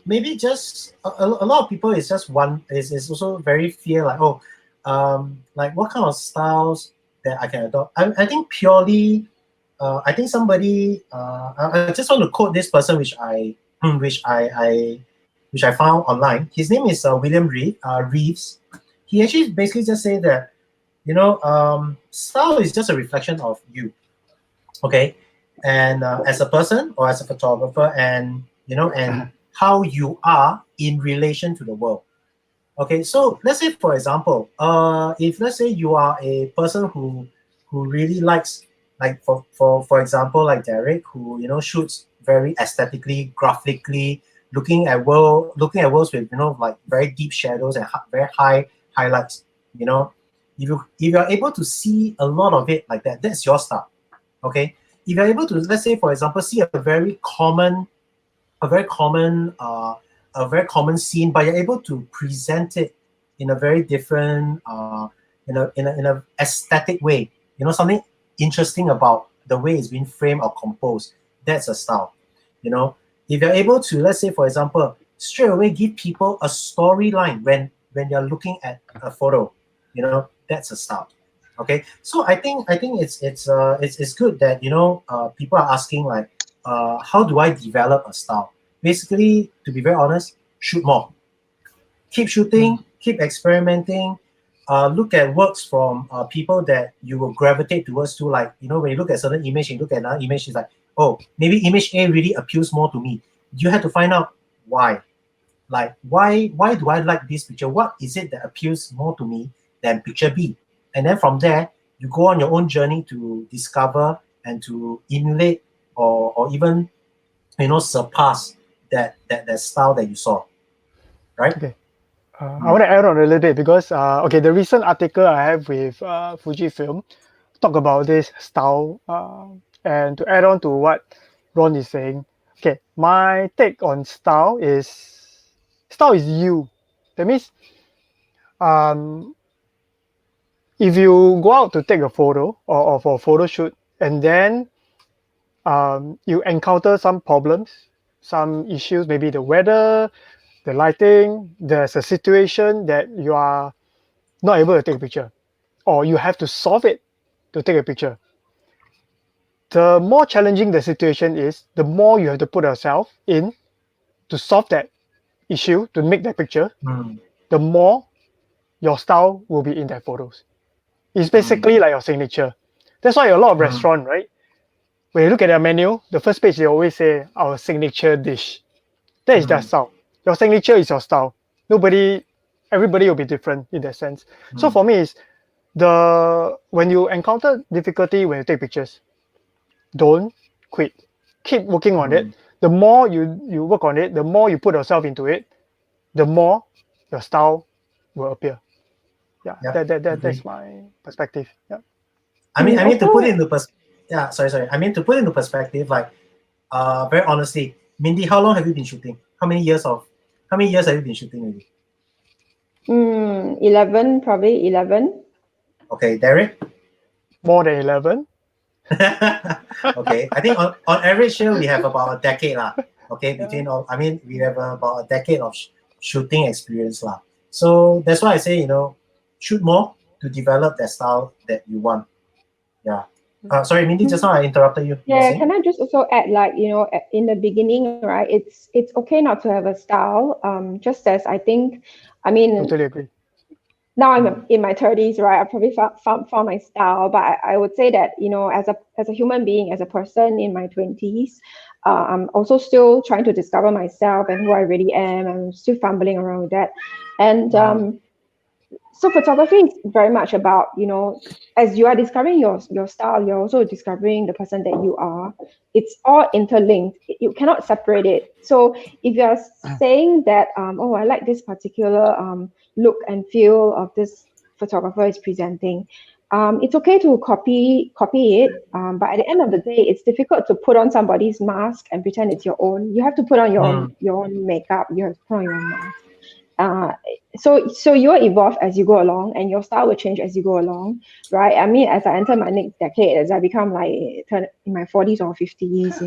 Speaker 1: Maybe just a lot of people is just is also very fear like, oh, like what kind of styles that I can adopt. I think purely, I think somebody, I just want to quote this person which I found online. His name is William Reeves. He actually basically just said that, style is just a reflection of you. Okay. And as a person or as a photographer, and and how you are in relation to the world. Okay, so let's say, for example, if let's say you are a person who really likes, like for example, like Derrick, who shoots very aesthetically, graphically, looking at worlds with like very deep shadows and very high highlights. If you're able to see a lot of it like that, that's your style. Okay. If you're able to, let's say, for example, see a very common scene, but you're able to present it in a very different, in a aesthetic way. Something interesting about the way it's been framed or composed. That's a style. If you're able to, let's say, for example, straight away give people a storyline when you're looking at a photo. That's a style. Okay, so I think it's good that people are asking like, how do I develop a style? Basically, to be very honest, shoot more. Keep shooting, keep experimenting. Look at works from people that you will gravitate towards to. Like when you look at certain image, you look at another image, it's like, oh, maybe image A really appeals more to me. You have to find out why. Like why do I like this picture? What is it that appeals more to me than picture B? And then from there, you go on your own journey to discover and to emulate or even surpass that style that you saw, right?
Speaker 2: Okay. I want to add on a little bit because the recent article I have with Fujifilm talk about this style, and to add on to what Ron is saying. Okay, my take on style is you. That means if you go out to take a photo or for a photo shoot, and then you encounter some problems, some issues, maybe the weather, the lighting, there's a situation that you are not able to take a picture, or you have to solve it to take a picture. The more challenging the situation is, the more you have to put yourself in to solve that issue, to make that picture, the more your style will be in that photos. It's basically like your signature. That's why a lot of restaurants, right? When you look at their menu, the first page they always say our signature dish. That is their style. Your signature is your style. Everybody will be different in that sense. So for me, it's when you encounter difficulty when you take pictures, don't quit. Keep working on it. The more you work on it, the more you put yourself into it, the more your style will appear. Yeah, that's my perspective. Yeah.
Speaker 1: I mean to put it into sorry. I mean to put it into perspective, like very honestly, Mindy, how long have you been shooting? How many years have you been shooting already?
Speaker 3: 11, probably 11.
Speaker 1: Okay, Derrick?
Speaker 2: More than 11.
Speaker 1: Okay, I think on average here we have about a decade lah. Okay, we have about a decade of shooting experience lah. So that's why I say shoot more to develop that style that you want. Yeah. Sorry, Mindy, just now I interrupted you.
Speaker 3: Yeah, can I just also add, like, in the beginning, right? It's okay not to have a style. Just as I mean,
Speaker 2: Totally agree.
Speaker 3: now I'm in my 30s, right? I probably found my style, but I would say that, as a human being, as a person in my 20s, I'm also still trying to discover myself and who I really am. I'm still fumbling around with that. And so photography is very much about, as you are discovering your style, you're also discovering the person that you are. It's all interlinked. You cannot separate it. So if you are saying that, oh, I like this particular look and feel of this photographer is presenting, it's okay to copy it. But at the end of the day, it's difficult to put on somebody's mask and pretend it's your own. You have to put on your own makeup. You have to put on your own mask. So you'll evolve as you go along, and your style will change as you go along, right? I mean, as I enter my next decade, as I become in my 40s or 50s,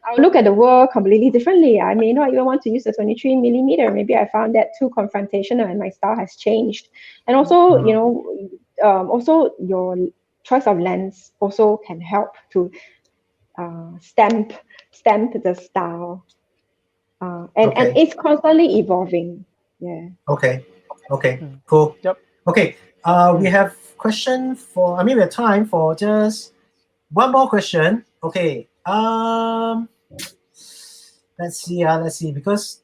Speaker 3: I'll look at the world completely differently. I may not even want to use the 23mm. Maybe I found that too confrontational, and my style has changed. And also, also your choice of lens also can help to stamp the style, and it's constantly evolving. Yeah.
Speaker 1: Okay. Cool.
Speaker 2: Yep.
Speaker 1: Okay. We have we have time for just one more question. Okay. Let's see. Because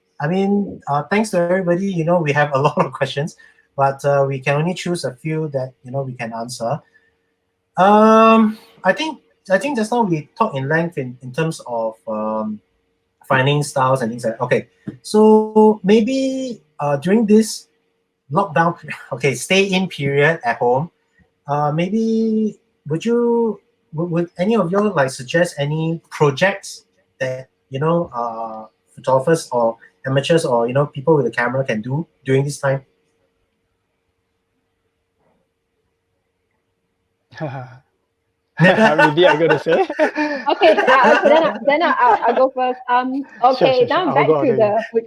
Speaker 1: thanks to everybody. We have a lot of questions, but we can only choose a few that we can answer. I think just now we talked in length in terms of finding styles and things like that. Okay. So maybe during this lockdown, stay in period at home, maybe would any of you like suggest any projects that photographers or amateurs or people with a camera can do during this time?
Speaker 2: Mindy, I gotta say.
Speaker 3: Okay, then I'll go first. Okay,
Speaker 2: Sure.
Speaker 3: now
Speaker 2: I'll
Speaker 3: back
Speaker 2: go
Speaker 3: to
Speaker 2: again.
Speaker 3: the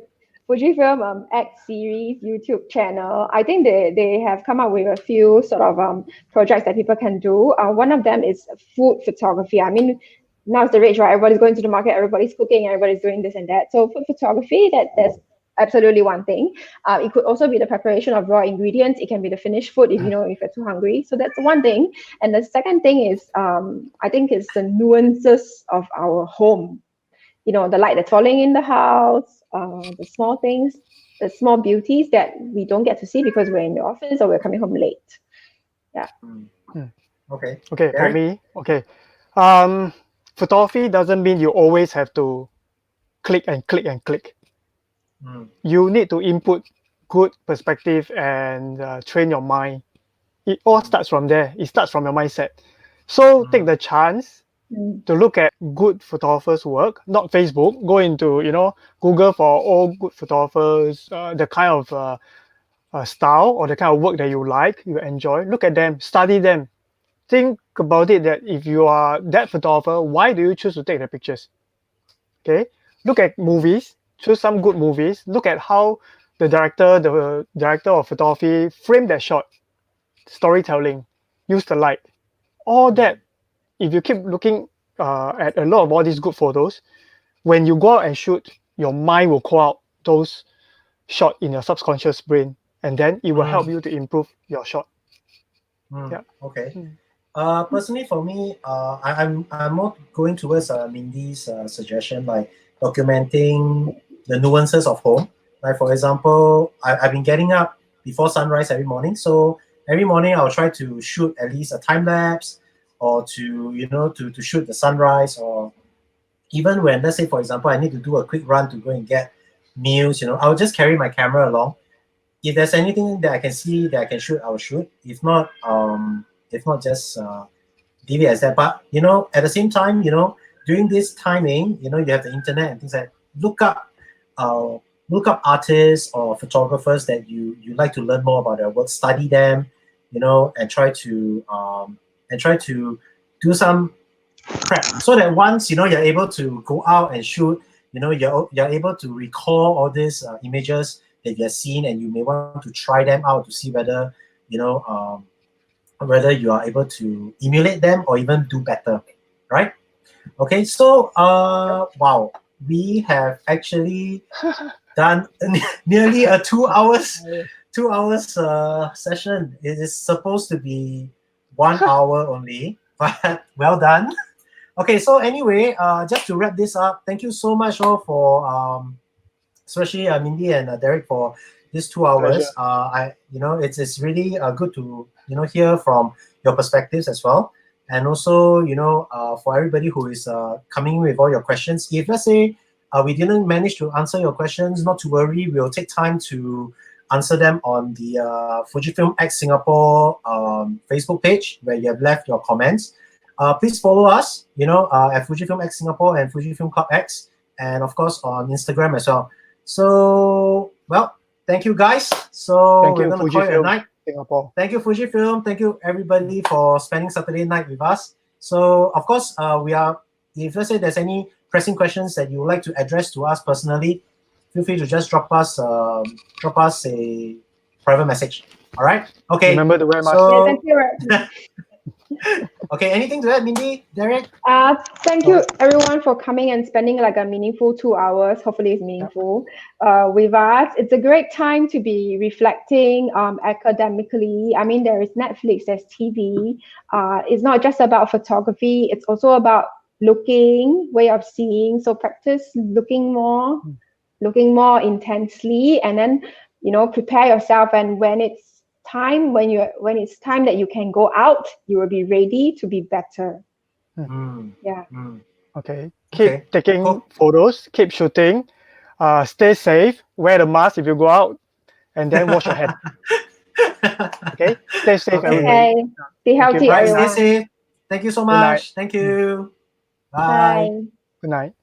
Speaker 3: Fujifilm X series YouTube channel. I think they have come up with a few sort of projects that people can do. One of them is food photography. I mean, now it's the rage, right? Everybody's going to the market, everybody's cooking, everybody's doing this and that. So food photography, that's absolutely one thing. It could also be the preparation of raw ingredients. It can be the finished food if you're too hungry. So that's one thing. And the second thing is, I think it's the nuances of our home. The light that's falling in the house, the small things, the small beauties that we don't get to see because we're in the office or we're coming home late. Yeah.
Speaker 1: Okay.
Speaker 2: Okay, for
Speaker 1: Derrick?
Speaker 2: me, okay. Photography doesn't mean you always have to click and click and click. You need to input good perspective and train your mind. It all starts from there. It starts from your mindset. So take the chance to look at good photographers' work, not Facebook. Go into Google for all good photographers, the kind of style or the kind of work that you like, you enjoy. Look at them, study them. Think about it that if you are that photographer, why do you choose to take the pictures? Okay, look at movies. Choose some good movies. Look at how the director of photography framed that shot. Storytelling, use the light, all that. If you keep looking at a lot of all these good photos, when you go out and shoot, your mind will call out those shots in your subconscious brain, and then it will help you to improve your shot. Yeah.
Speaker 1: Okay. Personally, for me, I'm more going towards Mindy's suggestion, like documenting the nuances of home. Like for example, I've been getting up before sunrise every morning, so every morning I'll try to shoot at least a time lapse, or to shoot the sunrise, or even when, let's say for example, I need to do a quick run to go and get meals. I'll just carry my camera along. If there's anything that I can see that I can shoot, I'll shoot. If not, just leave it as that. But at the same time, during this timing, you have the internet and things like that. Look up artists or photographers that you like to learn more about their work. Study them, and try to do some prep, so that once you're able to go out and shoot, you're able to recall all these images that you've seen, and you may want to try them out to see whether whether you are able to emulate them or even do better, right? Okay, so wow, we have actually done nearly a 2 hours 2 hours session. It is supposed to be 1 hour only, but well done. Okay, so anyway, just to wrap this up, thank you so much all for especially Mindy and Derrick for these 2 hours. It's really good to hear from your perspectives as well, and also for everybody who is coming with all your questions. If let's say we didn't manage to answer your questions, not to worry. We'll take time to answer them on the Fujifilm X Singapore Facebook page where you have left your comments. Please follow us, at Fujifilm X Singapore and Fujifilm Club X, and of course on Instagram as well. So, well, thank you guys. So
Speaker 2: Thank
Speaker 1: we're
Speaker 2: you,
Speaker 1: going to call it a
Speaker 2: Fujifilm
Speaker 1: night.
Speaker 2: Singapore.
Speaker 1: Thank you, Fujifilm. Thank you, everybody, for spending Saturday night with us. So, of course, if let's say there's any pressing questions that you would like to address to us personally, feel free to just drop us a private message. All right? Okay.
Speaker 2: Remember to wear mask.
Speaker 1: So,
Speaker 3: Thank you.
Speaker 1: okay, anything to add, Mindy, Derrick?
Speaker 3: Thank you everyone for coming and spending like a meaningful 2 hours. Hopefully it's meaningful with us. It's a great time to be reflecting academically. I mean, there is Netflix, there's TV. It's not just about photography. It's also about looking, way of seeing. So practice looking more intensely, and then prepare yourself. And when it's time that you can go out, you will be ready to be better. Yeah.
Speaker 2: Okay. Keep taking photos, keep shooting, stay safe, wear the mask if you go out, and then wash your hands. Okay? Stay safe, everybody.
Speaker 3: Okay. Be healthy,
Speaker 1: Bye,
Speaker 3: everyone.
Speaker 1: stay safe. Thank you so much. Thank you. Bye.
Speaker 3: Bye.
Speaker 2: Good night.